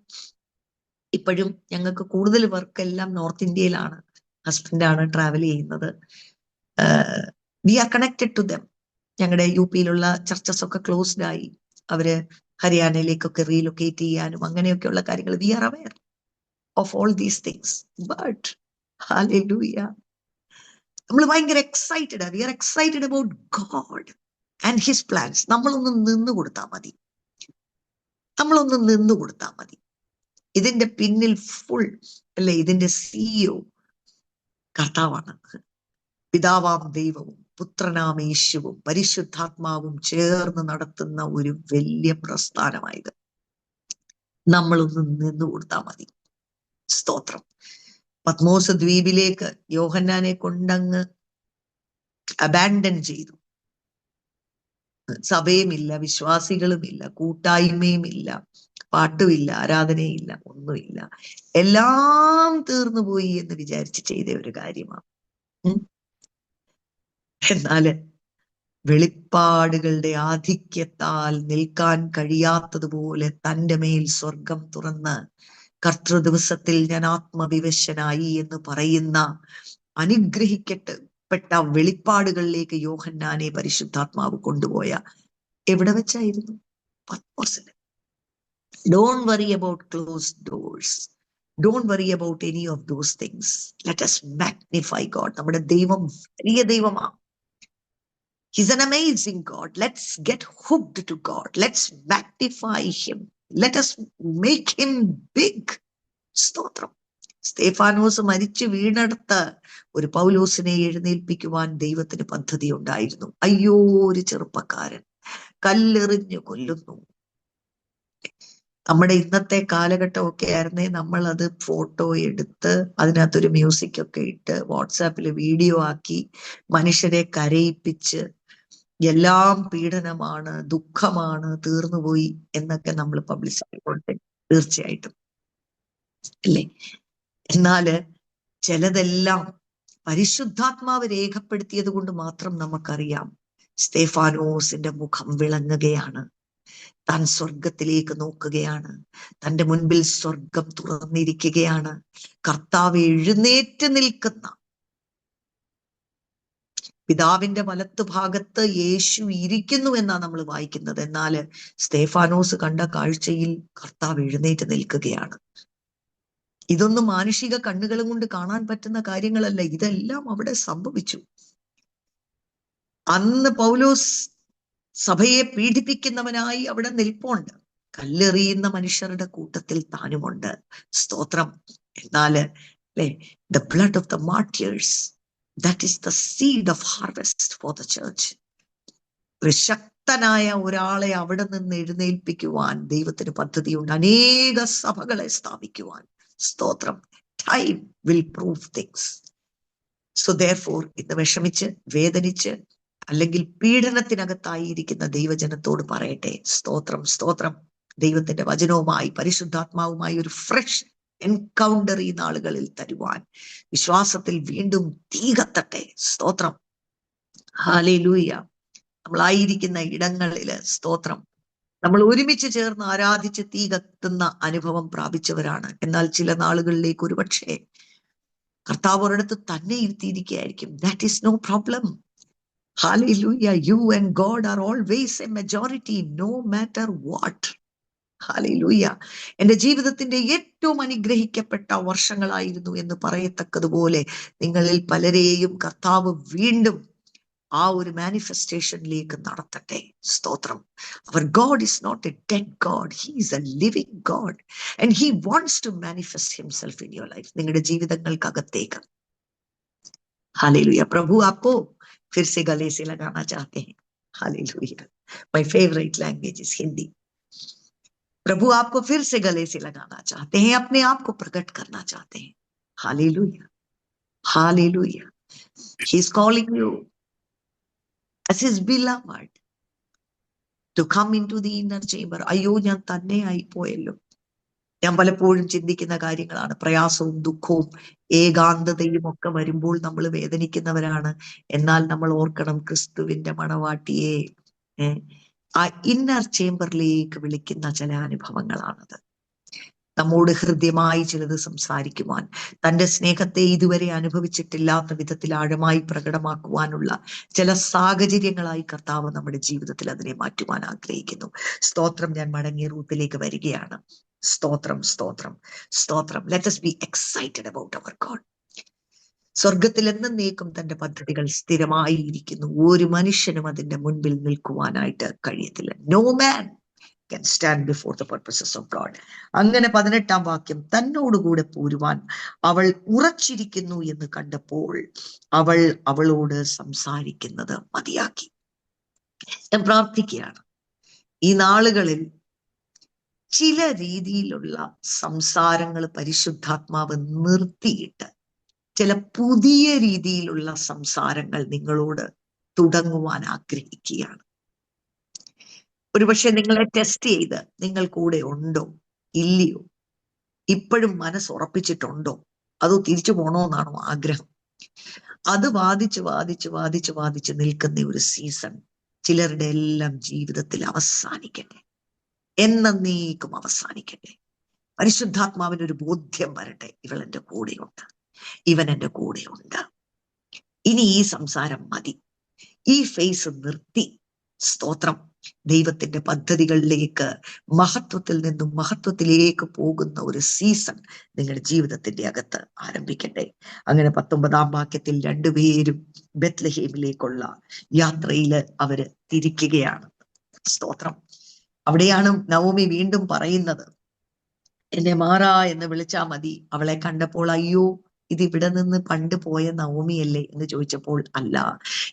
ഇപ്പോഴും ഞങ്ങൾക്ക് കൂടുതൽ വർക്ക് എല്ലാം നോർത്ത് ഇന്ത്യയിലാണ്. ഹസ്ബൻഡാണ് ട്രാവൽ ചെയ്യുന്നത്. We are connected to them. ഞങ്ങളുടെ യുപിയിലുള്ള ചർച്ചസ് ഒക്കെ ക്ലോസ്ഡ് ആയി. അവര് ഹരിയാനയിലേക്കൊക്കെ റീലൊക്കേറ്റ് ചെയ്യാനും അങ്ങനെയൊക്കെയുള്ള കാര്യങ്ങൾ. We are aware of all these things. But hallelujah, നമ്മൾ ഭയങ്കര excited. We are excited about God and his plans. നമ്മളൊന്ന് നിന്ന് കൊടുത്താൽ മതി. നമ്മളൊന്ന് നിന്ന് കൊടുത്താൽ മതി. ഇതിന്റെ പിന്നിൽ ഫുൾ അല്ലെ, ഇതിന്റെ CEO കർത്താവാണ്. പിതാവാം ദൈവവും പുത്രനാം യേശുവും പരിശുദ്ധാത്മാവും ചേർന്ന് നടത്തുന്ന ഒരു വലിയ പ്രസ്ഥാനമായത്. നമ്മളൊന്ന് നിന്ന് കൊടുത്താൽ മതി. സ്തോത്രം. പത്മോസ് ദ്വീപിലേക്ക് യോഹന്നാനെ കൊണ്ടങ്ങ് അബാൻഡൻ ചെയ്തു. സഭയുമില്ല, വിശ്വാസികളുമില്ല, കൂട്ടായ്മയുമില്ല, പാട്ടുമില്ല, ആരാധനയില്ല, ഒന്നുമില്ല. എല്ലാം തീർന്നുപോയി എന്ന് വിചാരിച്ച് ചെയ്ത ഒരു കാര്യമാണ്. എന്നാല് വെളിപ്പാടുകളുടെ ആധിക്യത്താൽ നിൽക്കാൻ കഴിയാത്തതുപോലെ തൻ്റെ മേൽ സ്വർഗം തുറന്ന് കർത്തൃ ദിവസത്തിൽ ഞാൻ ആത്മവിവശനായി എന്ന് പറയുന്ന അനുഗ്രഹിക്കപ്പെട്ട വെളിപ്പാടുകളിലേക്ക് യോഹന്നാനെ പരിശുദ്ധാത്മാവ് കൊണ്ടുപോയ എവിടെ വെച്ചായിരുന്നു? പത്മോസിൽ. Don't worry about closed doors. Don't worry about any of those things. Let us magnify God. നമ്മുടെ ദൈവം വലിയ ദൈവമാണ്. He's an amazing God. Let's get hooked to God. Let's magnify him. Let us make him big. സ്തോത്രം. സ്തേഫാനോസ് മരിച്ചു വീണെടുത്ത് ഒരു പൗലോസിനെ എഴുന്നേൽപ്പിക്കുവാൻ ദൈവത്തിന് പദ്ധതി ഉണ്ടായിരുന്നു. അയ്യോ, ഒരു ചെറുപ്പക്കാരൻ കല്ലെറിഞ്ഞു കൊല്ലുന്നു. നമ്മുടെ ഇന്നത്തെ കാലഘട്ടമൊക്കെ ആയിരുന്നേ നമ്മൾ അത് ഫോട്ടോ എടുത്ത് അതിനകത്തൊരു മ്യൂസിക് ഒക്കെ ഇട്ട് വാട്സാപ്പിൽ വീഡിയോ ആക്കി മനുഷ്യരെ കരയിപ്പിച്ച് എല്ലാം പീഡനമാണ്, ദുഃഖമാണ്, തീർന്നുപോയി എന്നൊക്കെ നമ്മൾ പബ്ലിസിറ്റി കൊടുത്തേ. തീർച്ചയായിട്ടും അല്ലേ? എന്നാല് ചിലതെല്ലാം പരിശുദ്ധാത്മാവ് രേഖപ്പെടുത്തിയത് കൊണ്ട് മാത്രം നമുക്കറിയാം. സ്തേഫാനോസിന്റെ മുഖം വിളങ്ങുകയാണ്. താൻ സ്വർഗത്തിലേക്ക് നോക്കുകയാണ്. തൻ്റെ മുൻപിൽ സ്വർഗം തുറന്നിരിക്കുകയാണ്. കർത്താവ് എഴുന്നേറ്റ് നിൽക്കുന്ന, പിതാവിന്റെ വലത്ത് ഭാഗത്ത് യേശു ഇരിക്കുന്നു എന്നാ നമ്മൾ വായിക്കുന്നത്. എന്നാല് സ്തേഫാനോസ് കണ്ട കാഴ്ചയിൽ കർത്താവ് എഴുന്നേറ്റ് നിൽക്കുകയാണ്. ഇതൊന്നും മാനുഷിക കണ്ണുകളും കൊണ്ട് കാണാൻ പറ്റുന്ന കാര്യങ്ങളല്ല. ഇതെല്ലാം അവിടെ സംഭവിച്ചു. അന്ന് പൗലോസ് സഭയെ പീഡിപ്പിക്കുന്നവനായി അവിടെ നിൽപ്പുണ്ട്. കല്ലെറിയുന്ന മനുഷ്യരുടെ കൂട്ടത്തിൽ താനുമുണ്ട്. സ്തോത്രം. എന്നാല് അല്ലെ, the blood of the martyrs, that is the seed of harvest for the church. ഒരു ശക്തനായ ഒരാളെ അവിടെ നിന്ന് എഴുന്നേൽപ്പിക്കുവാൻ ദൈവത്തിന് പദ്ധതിയുണ്ട്. അനേക സഭകളെ സ്ഥാപിക്കുവാൻ. സ്തോത്രം. Time will prove things. So therefore ഇന്ന് വിഷമിച്ച് വേദനിച്ച് അല്ലെങ്കിൽ പീഡനത്തിനകത്തായിരിക്കുന്ന ദൈവജനത്തോട് പറയട്ടെ, സ്തോത്രം സ്തോത്രം. ദൈവത്തിന്റെ വചനവുമായി പരിശുദ്ധാത്മാവുമായി ഒരു ഫ്രഷ് എൻകൗണ്ടർ ഈ നാളുകളിൽ തരുവാൻ വിശ്വാസത്തിൽ വീണ്ടും തീ കത്തട്ടെ. സ്തോത്രം. ഹല്ലേലൂയ. നമ്മളായിരിക്കുന്ന ഇടങ്ങളില് സ്തോത്രം നമ്മൾ ഒരുമിച്ച് ചേർന്ന് ആരാധിച്ച് തീ കത്തുന്ന അനുഭവം പ്രാപിച്ചവരാണ്. എന്നാൽ ചില നാളുകളിലേക്ക് ഒരുപക്ഷെ കർത്താവ് ഒരിടത്ത് തന്നെ ഇരുത്തിയിരിക്കുകയായിരിക്കും. That is no problem. Hallelujah. You and God are always a majority, no matter what. Hallelujah. എന്റെ ജീവിതത്തിന്റെ ഏറ്റവും അനുഗ്രഹിക്കപ്പെട്ട വർഷങ്ങളായിരുന്നു എന്ന് പറയത്തക്കതുപോലെ നിങ്ങളിൽ പലരെയും കർത്താവ് വീണ്ടും ആ ഒരു മാനിഫെസ്റ്റേഷനിലേക്ക് നടത്തട്ടെ. സ്തോത്രം. Our God is not a dead God. He is a living God. And He wants to manifest Himself in your life. നിങ്ങളുടെ ജീവിതങ്ങൾക്കകത്തേക്ക്. Hallelujah. प्रभु आपको फिर से गले से लगाना चाहते हैं. Hallelujah. My favorite language is Hindi. प्रभु आपको फिर से गले से लगाना चाहते हैं, अपने आप को प्रकट करना चाहते हैं. Hallelujah. Hallelujah. He is calling you as His beloved to come into the inner chamber. അയ്യോ, ഞാൻ തന്നെ ആയിപ്പോയല്ലോ. ഞാൻ പലപ്പോഴും ചിന്തിക്കുന്ന കാര്യങ്ങളാണ്. പ്രയാസവും ദുഃഖവും ഏകാന്തതയും ഒക്കെ വരുമ്പോൾ നമ്മൾ വേദനിക്കുന്നവരാണ്. എന്നാൽ നമ്മൾ ഓർക്കണം, ക്രിസ്തുവിന്റെ മണവാട്ടിയെ ആ ഇന്നർ ചേംബറിലേക്ക് വിളിക്കുന്ന ചില അനുഭവങ്ങളാണത്. നമ്മോട് ഹൃദ്യമായി ചിലത് സംസാരിക്കുവാൻ, തന്റെ സ്നേഹത്തെ ഇതുവരെ അനുഭവിച്ചിട്ടില്ലാത്ത വിധത്തിൽ ആഴമായി പ്രകടമാക്കുവാനുള്ള ചില സാഹചര്യങ്ങളായി കർത്താവ് നമ്മുടെ ജീവിതത്തിൽ അതിനെ മാറ്റുവാൻ ആഗ്രഹിക്കുന്നു. സ്തോത്രം. ഞാൻ മടങ്ങിയ റൂത്തിലേക്ക് വരികയാണ്. സ്തോത്രം സ്തോത്രം സ്തോത്രം. Let us be excited about our God. സ്വർഗത്തിൽ എന്നേക്കും തന്റെ പദ്ധതികൾ സ്ഥിരമായി ഇരിക്കുന്നു. ഒരു മനുഷ്യനും അതിന്റെ മുൻപിൽ നിൽക്കുവാനായിട്ട് കഴിയത്തില്ല. No man can stand before the purposes of God. അങ്ങനെ 18-ാം വാക്യം, തന്നോടുകൂടെ പോരുവാൻ അവൾ ഉറച്ചിരിക്കുന്നു എന്ന് കണ്ടപ്പോൾ അവൾ അവളോട് സംസാരിക്കുന്നത് മതിയാക്കി. ഞാൻ പ്രാർത്ഥിക്കുകയാണ്, ഈ നാളുകളിൽ ചില രീതിയിലുള്ള സംസാരങ്ങൾ പരിശുദ്ധാത്മാവ് നിർത്തിയിട്ട് ചില പുതിയ രീതിയിലുള്ള സംസാരങ്ങൾ നിങ്ങളോട് തുടങ്ങുവാൻ ആഗ്രഹിക്കുകയാണ്. ഒരുപക്ഷെ നിങ്ങളെ ടെസ്റ്റ് ചെയ്ത് നിങ്ങൾ കൂടെ ഉണ്ടോ ഇല്ലയോ, ഇപ്പോഴും മനസ്സുറപ്പിച്ചിട്ടുണ്ടോ, അതോ തിരിച്ചു പോണോന്നാണോ ആഗ്രഹം, അത് വാദിച്ച് വാദിച്ച് വാദിച്ച് വാദിച്ച് നിൽക്കുന്ന ഒരു സീസൺ ചിലരുടെ എല്ലാം ജീവിതത്തിൽ അവസാനിക്കട്ടെ. എന്നേക്കും അവസാനിക്കട്ടെ. പരിശുദ്ധാത്മാവിന് ഒരു ബോധ്യം വരട്ടെ, ഇവൾ എൻ്റെ കൂടെയുണ്ട്, ഇവൻ എൻ്റെ കൂടെയുണ്ട്. ഇനി ഈ സംസാരം മതി, ഈ ഫേസ് നിർത്തി. സ്തോത്രം. ദൈവത്തിന്റെ പദ്ധതികളിലേക്ക്, മഹത്വത്തിൽ നിന്നും മഹത്വത്തിലേക്ക് പോകുന്ന ഒരു സീസൺ നിങ്ങളുടെ ജീവിതത്തിന്റെ അകത്ത് ആരംഭിക്കട്ടെ. അങ്ങനെ 19-ാം വാക്യത്തിൽ രണ്ടുപേരും ബെത്ലഹേമിലേക്കുള്ള യാത്രയില് അവര് തിരിക്കുകയാണ്. സ്തോത്രം. അവിടെയാണ് നവോമി വീണ്ടും പറയുന്നത്, എന്നെ മാറാ എന്ന് വിളിച്ചാ മതി. അവളെ കണ്ടപ്പോൾ അയ്യോ, ഇത് ഇവിടെ നിന്ന് പണ്ട് പോയ നവോമിയല്ലേ എന്ന് ചോദിച്ചപ്പോൾ അല്ല,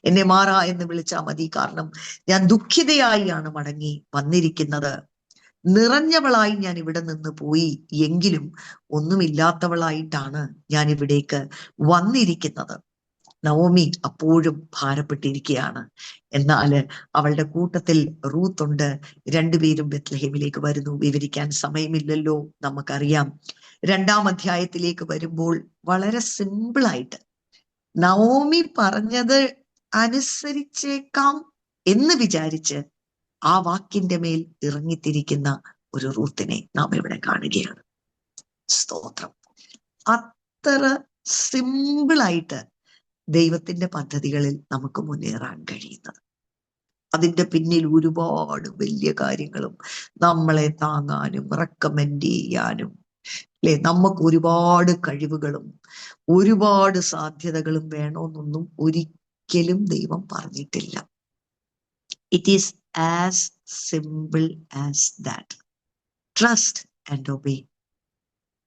എന്നെ മാറാ എന്ന് വിളിച്ചാ മതി, കാരണം ഞാൻ ദുഃഖിതയായാണ് മടങ്ങി വന്നിരിക്കുന്നത്. നിറഞ്ഞവളായി ഞാൻ ഇവിടെ നിന്ന് പോയി, എങ്കിലും ഒന്നുമില്ലാത്തവളായിട്ടാണ് ഞാൻ ഇവിടേക്ക് വന്നിരിക്കുന്നത്. നവോമി അപ്പോഴും ഭാരപ്പെട്ടിരിക്കുകയാണ്. എന്നാൽ അവളുടെ കൂട്ടത്തിൽ റൂത്തുണ്ട്. രണ്ടുപേരും ബെത്ലഹേമിലേക്ക് വരുന്നു. വിവരിക്കാൻ സമയമില്ലല്ലോ, നമുക്കറിയാം. 2-ാം അധ്യായത്തിലേക്ക് വരുമ്പോൾ വളരെ സിമ്പിളായിട്ട് നവോമി പറഞ്ഞത് അനുസരിച്ചേക്കാം എന്ന് വിചാരിച്ച് ആ വാക്കിന്റെ മേൽ ഇറങ്ങിത്തിരിക്കുന്ന ഒരു റൂത്തിനെ നാം ഇവിടെ കാണുകയാണ്. സ്തോത്രം. അത്ര സിമ്പിളായിട്ട് ദൈവത്തിന്റെ പദ്ധതികളിൽ നമുക്ക് മുന്നേറാൻ കഴിയുന്നത്. അതിന്റെ പിന്നിൽ ഒരുപാട് വലിയ കാര്യങ്ങളും നമ്മളെ താങ്ങാനും റെക്കമെൻഡ് ചെയ്യാനും അല്ലെ? നമുക്ക് ഒരുപാട് കഴിവുകളും ഒരുപാട് സാധ്യതകളും വേണമെന്നൊന്നും ഒരിക്കലും ദൈവം പറഞ്ഞിട്ടില്ല. It is as simple as that. Trust and obey,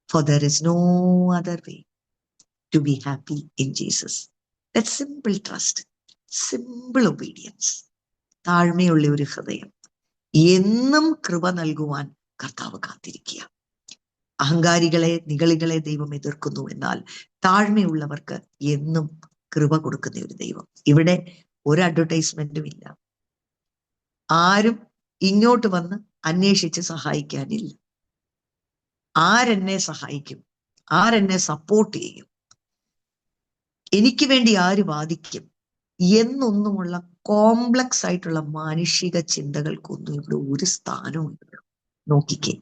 for there is no other way to be happy in Jesus. That simple trust, simple obedience, താഴ്മയുള്ള ഒരു ഹൃദയം, എന്നും കൃപ നൽകുവാൻ കർത്താവ് കാത്തിരിക്കുക. അഹങ്കാരികളെ, നിഗളികളെ ദൈവം എതിർക്കുന്നു, എന്നാൽ താഴ്മയുള്ളവർക്ക് എന്നും കൃപ കൊടുക്കുന്ന ഒരു ദൈവം. ഇവിടെ ഒരു അഡ്വർടൈസ്മെന്റും ഇല്ല. ആരും ഇങ്ങോട്ട് വന്ന് അന്വേഷിച്ച് സഹായിക്കാനില്ല. ആരെന്നെ സഹായിക്കും, ആരെന്നെ സപ്പോർട്ട് ചെയ്യും, എനിക്ക് വേണ്ടി ആര് വാദിക്കും എന്നൊന്നുമുള്ള കോംപ്ലക്സ് ആയിട്ടുള്ള മാനുഷിക ചിന്തകൾക്കൊന്നും ഇവിടെ ഒരു സ്ഥാനവും ഇല്ല. നോക്കിക്കേ,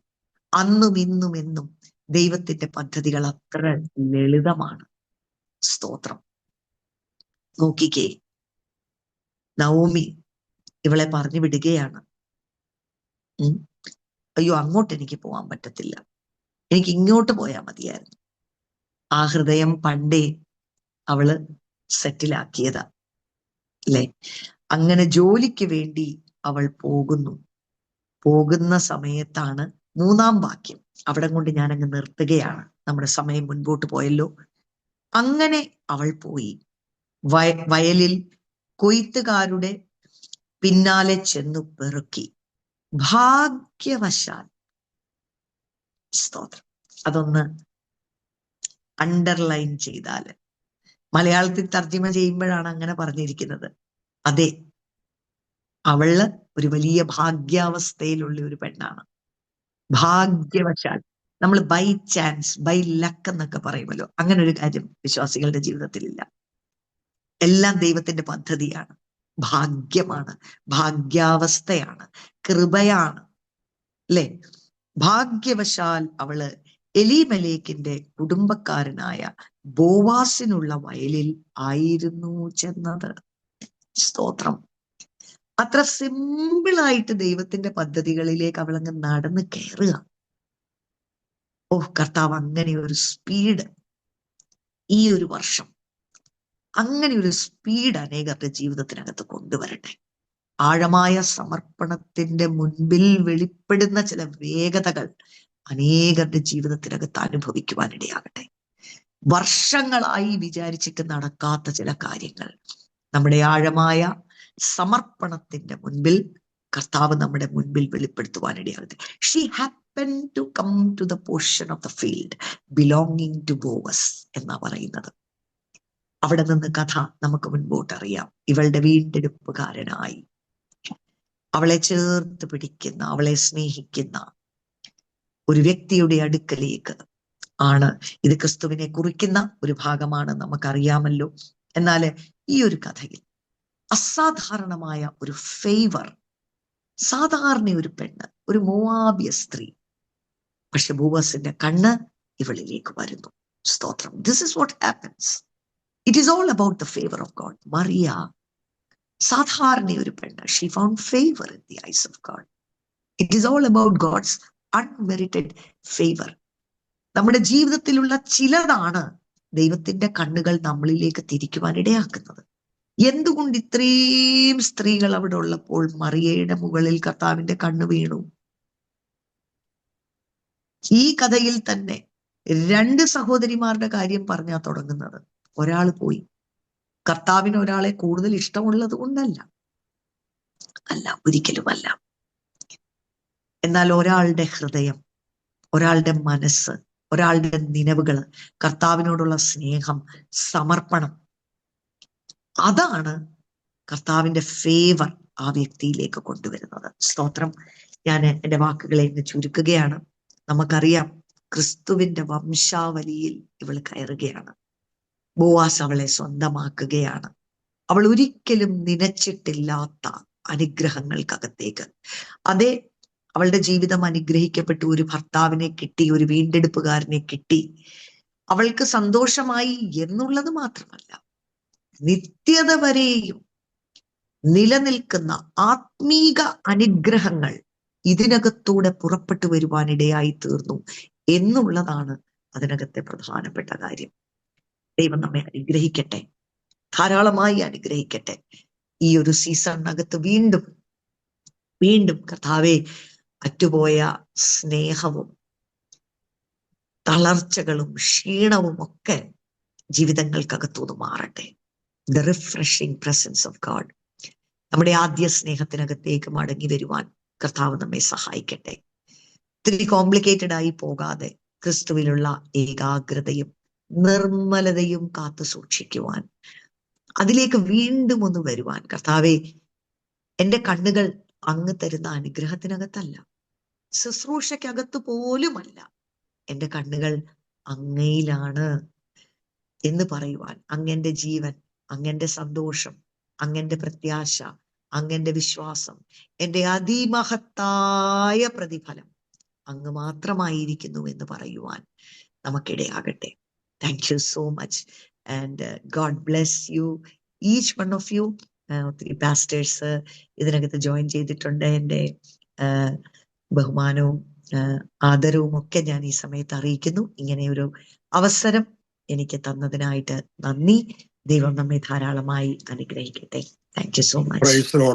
അന്നും ഇന്നും എന്നും ദൈവത്തിന്റെ പദ്ധതികൾ അത്ര ലളിതമാണ്. സ്തോത്രം. നോക്കിക്കേ, നവോമി ഇവളെ പറഞ്ഞു വിടുകയാണ്. അയ്യോ, അങ്ങോട്ട് എനിക്ക് പോകാൻ പറ്റത്തില്ല, എനിക്ക് ഇങ്ങോട്ട് പോയാൽ മതിയായിരുന്നു. ആ ഹൃദയം പണ്ടേ അവള് സെറ്റിലാക്കിയതാ, അല്ലെ? അങ്ങനെ ജോലിക്ക് വേണ്ടി അവൾ പോകുന്ന സമയത്താണ് 3-ാം വാക്യം. അവിടെ കൊണ്ട് ഞാൻ അങ്ങ് നിർത്തുകയാണ്, നമ്മുടെ സമയം മുൻപോട്ട് പോയല്ലോ. അങ്ങനെ അവൾ പോയി വയലിൽ കൊയ്ത്തുകാരുടെ പിന്നാലെ ചെന്നു പെറുക്കി. ഭാഗ്യവശാൽ, സ്തോത്രം, അതൊന്ന് അണ്ടർലൈൻ ചെയ്താൽ, മലയാളത്തിൽ തർജ്ജിമ ചെയ്യുമ്പോഴാണ് അങ്ങനെ പറഞ്ഞിരിക്കുന്നത്. അതെ, അവള് ഒരു വലിയ ഭാഗ്യാവസ്ഥയിലുള്ള ഒരു പെണ്ണാണ്. ഭാഗ്യവശാൽ, നമ്മൾ ബൈ ചാൻസ്, ബൈ ലക്ക് എന്നൊക്കെ പറയുമല്ലോ, അങ്ങനെ ഒരു കാര്യം വിശ്വാസികളുടെ ജീവിതത്തിലില്ല. എല്ലാം ദൈവത്തിന്റെ പദ്ധതിയാണ്, ഭാഗ്യമാണ്, ഭാഗ്യാവസ്ഥയാണ്, കൃപയാണ്, അല്ലെ? ഭാഗ്യവശാൽ അവള് എലീമലേക്കിന്റെ കുടുംബക്കാരനായ ബോവാസിനുള്ള വയലിൽ ആയിരുന്നു ചെന്നത്. സ്തോത്രം. അത്ര സിമ്പിളായിട്ട് ദൈവത്തിന്റെ പദ്ധതികളിലേക്ക് അവളങ്ങ് നടന്ന് കയറുക. ഓ കർത്താവ്, അങ്ങനെ ഒരു സ്പീഡ് ഈ ഒരു വർഷം, അങ്ങനെ ഒരു സ്പീഡ് അനേകരുടെ ജീവിതത്തിനകത്ത് കൊണ്ടുവരട്ടെ. ആഴമായ സമർപ്പണത്തിന്റെ മുൻപിൽ വെളിപ്പെടുന്ന ചില വേഗതകൾ അനേകരുടെ ജീവിതത്തിനകത്ത് അനുഭവിക്കുവാനിടയാകട്ടെ. വർഷങ്ങളായി വിചാരിച്ചിട്ട് നടക്കാത്ത ചില കാര്യങ്ങൾ നമ്മുടെ ആഴമായ സമർപ്പണത്തിന്റെ മുൻപിൽ കർത്താവ് നമ്മുടെ മുൻപിൽ വെളിപ്പെടുത്തുവാനിടയാകട്ടെ. She happen to come to the portion of the field belonging to Boaz എന്നാ പറയുന്നത്. അവിടെ നിന്ന് കഥ നമുക്ക് മുൻപോട്ട് അറിയാം. ഇവളുടെ വീണ്ടെടുപ്പുകാരനായി അവളെ ചേർത്ത് പിടിക്കുന്ന, അവളെ സ്നേഹിക്കുന്ന ഒരു വ്യക്തിയുടെ അടുക്കലേക്ക് ആണ് ഇത്. ക്രിസ്തുവിനെ കുറിക്കുന്ന ഒരു ഭാഗമാണ്, നമുക്കറിയാമല്ലോ. എന്നാൽ ഈ ഒരു കഥയിൽ അസാധാരണമായ ഒരു ഫേവർ, സാധാരണ ഒരു പെണ്ണ്, ഒരു മോവാബിയ സ്ത്രീ, പക്ഷെ ബോവസിന്റെ കണ്ണ് ഇവളിലേക്ക് വരുന്നു. സ്തോത്രം. This is what happens. It is all about the favour of God. മറിയ സാധാരണ ഒരു പെണ്ണ്, she found favour in the eyes of God. It is all about God's unmerited favour. നമ്മുടെ ജീവിതത്തിലുള്ള ചിലതാണ് ദൈവത്തിന്റെ കണ്ണുകൾ നമ്മളിലേക്ക് തിരിക്കുവാൻ ഇടയാക്കുന്നത്. എന്തുകൊണ്ട് ഇത്രയും സ്ത്രീകൾ അവിടെ ഉള്ളപ്പോൾ മറിയയുടെ മുകളിൽ കർത്താവിന്റെ കണ്ണ് വീണു? ഈ കഥയിൽ തന്നെ 2 സഹോദരിമാരുടെ കാര്യം പറഞ്ഞാ തുടങ്ങുന്നത്. ഒരാൾ പോയി, കർത്താവിന് ഒരാളെ കൂടുതൽ ഇഷ്ടമുള്ളത് കൊണ്ടല്ല, അല്ല, ഒരിക്കലുമല്ല. എന്നാൽ ഒരാളുടെ ഹൃദയം, ഒരാളുടെ മനസ്സ്, ഒരാളുടെ നിലവുകൾ, കർത്താവിനോടുള്ള സ്നേഹം, സമർപ്പണം, അതാണ് കർത്താവിന്റെ ഫേവർ ആ വ്യക്തിയിലേക്ക് കൊണ്ടുവരുന്നത്. സ്തോത്രം. ഞാൻ എൻ്റെ വാക്കുകളെ ഇന്ന് ചുരുക്കുകയാണ്. നമുക്കറിയാം, ക്രിസ്തുവിന്റെ വംശാവലിയിൽ ഇവൾ കയറുകയാണ്. ബോവാസ് അവളെ സ്വന്തമാക്കുകയാണ്. അവൾ ഒരിക്കലും നനച്ചിട്ടില്ലാത്ത അനുഗ്രഹങ്ങൾക്കകത്തേക്ക്. അതേ, അവളുടെ ജീവിതം അനുഗ്രഹിക്കപ്പെട്ടു. ഒരു ഭർത്താവിനെ കിട്ടി, ഒരു വീണ്ടെടുപ്പുകാരനെ കിട്ടി. അവൾക്ക് സന്തോഷമായി എന്നുള്ളത് മാത്രമല്ല, നിത്യത വരെയും നിലനിൽക്കുന്ന ആത്മീക അനുഗ്രഹങ്ങൾ ഇതിനകത്തൂടെ പുറപ്പെട്ടു വരുവാനിടയായി തീർന്നു. എന്നുള്ളതാണ് അതിനകത്തെ പ്രധാനപ്പെട്ട കാര്യം. ദൈവം നമ്മെ അനുഗ്രഹിക്കട്ടെ, ധാരാളമായി അനുഗ്രഹിക്കട്ടെ. ഈ ഒരു സീസണിനകത്ത് വീണ്ടും വീണ്ടും കർത്താവെ, അറ്റുപോയ സ്നേഹവും തളർച്ചകളും ക്ഷീണവും ഒക്കെ ജീവിതങ്ങൾക്കകത്തുനിന്ന് മാറട്ടെ. The refreshing presence of God. നമ്മുടെ ആദ്യ സ്നേഹത്തിനകത്തേക്ക് മടങ്ങി വരുവാൻ കർത്താവ് നമ്മെ സഹായിക്കട്ടെ. ഇത്തിരി കോംപ്ലിക്കേറ്റഡ് ആയി പോകാതെ ക്രിസ്തുവിലുള്ള ഏകാഗ്രതയും നിർമ്മലതയും കാത്തു സൂക്ഷിക്കുവാൻ, അതിലേക്ക് വീണ്ടും ഒന്ന് വരുവാൻ. കർത്താവെ, എന്റെ കണ്ണുകൾ അങ്ങ് തരുന്ന അനുഗ്രഹത്തിനകത്തല്ല, ശുശ്രൂഷയ്ക്കകത്ത് പോലുമല്ല, എന്റെ കണ്ണുകൾ അങ്ങയിലാണ് എന്ന് പറയുവാൻ, അങ്ങന്റെ ജീവൻ, അങ്ങന്റെ സന്തോഷം, അങ്ങന്റെ പ്രത്യാശ, അങ്ങന്റെ വിശ്വാസം, എന്റെ അതിമഹത്തായ പ്രതിഫലം അങ്ങ് മാത്രമായിരിക്കുന്നു എന്ന് പറയുവാൻ നമുക്കിടയാകട്ടെ. Thank you so much and God bless you, each one of you. ഒത്തിരി പാസ്റ്റേഴ്സ് ഇതിനകത്ത് ജോയിൻ ചെയ്തിട്ടുണ്ട്. എൻ്റെ ബഹുമാനവും ആദരവും ഒക്കെ ഞാൻ ഈ സമയത്ത് അറിയിക്കുന്നു. ഇങ്ങനെ ഒരു അവസരം എനിക്ക് തന്നതിനായിട്ട് നന്ദി. ദൈവം നമ്മെ ധാരാളമായി അനുഗ്രഹിക്കട്ടെ. Thank you so much.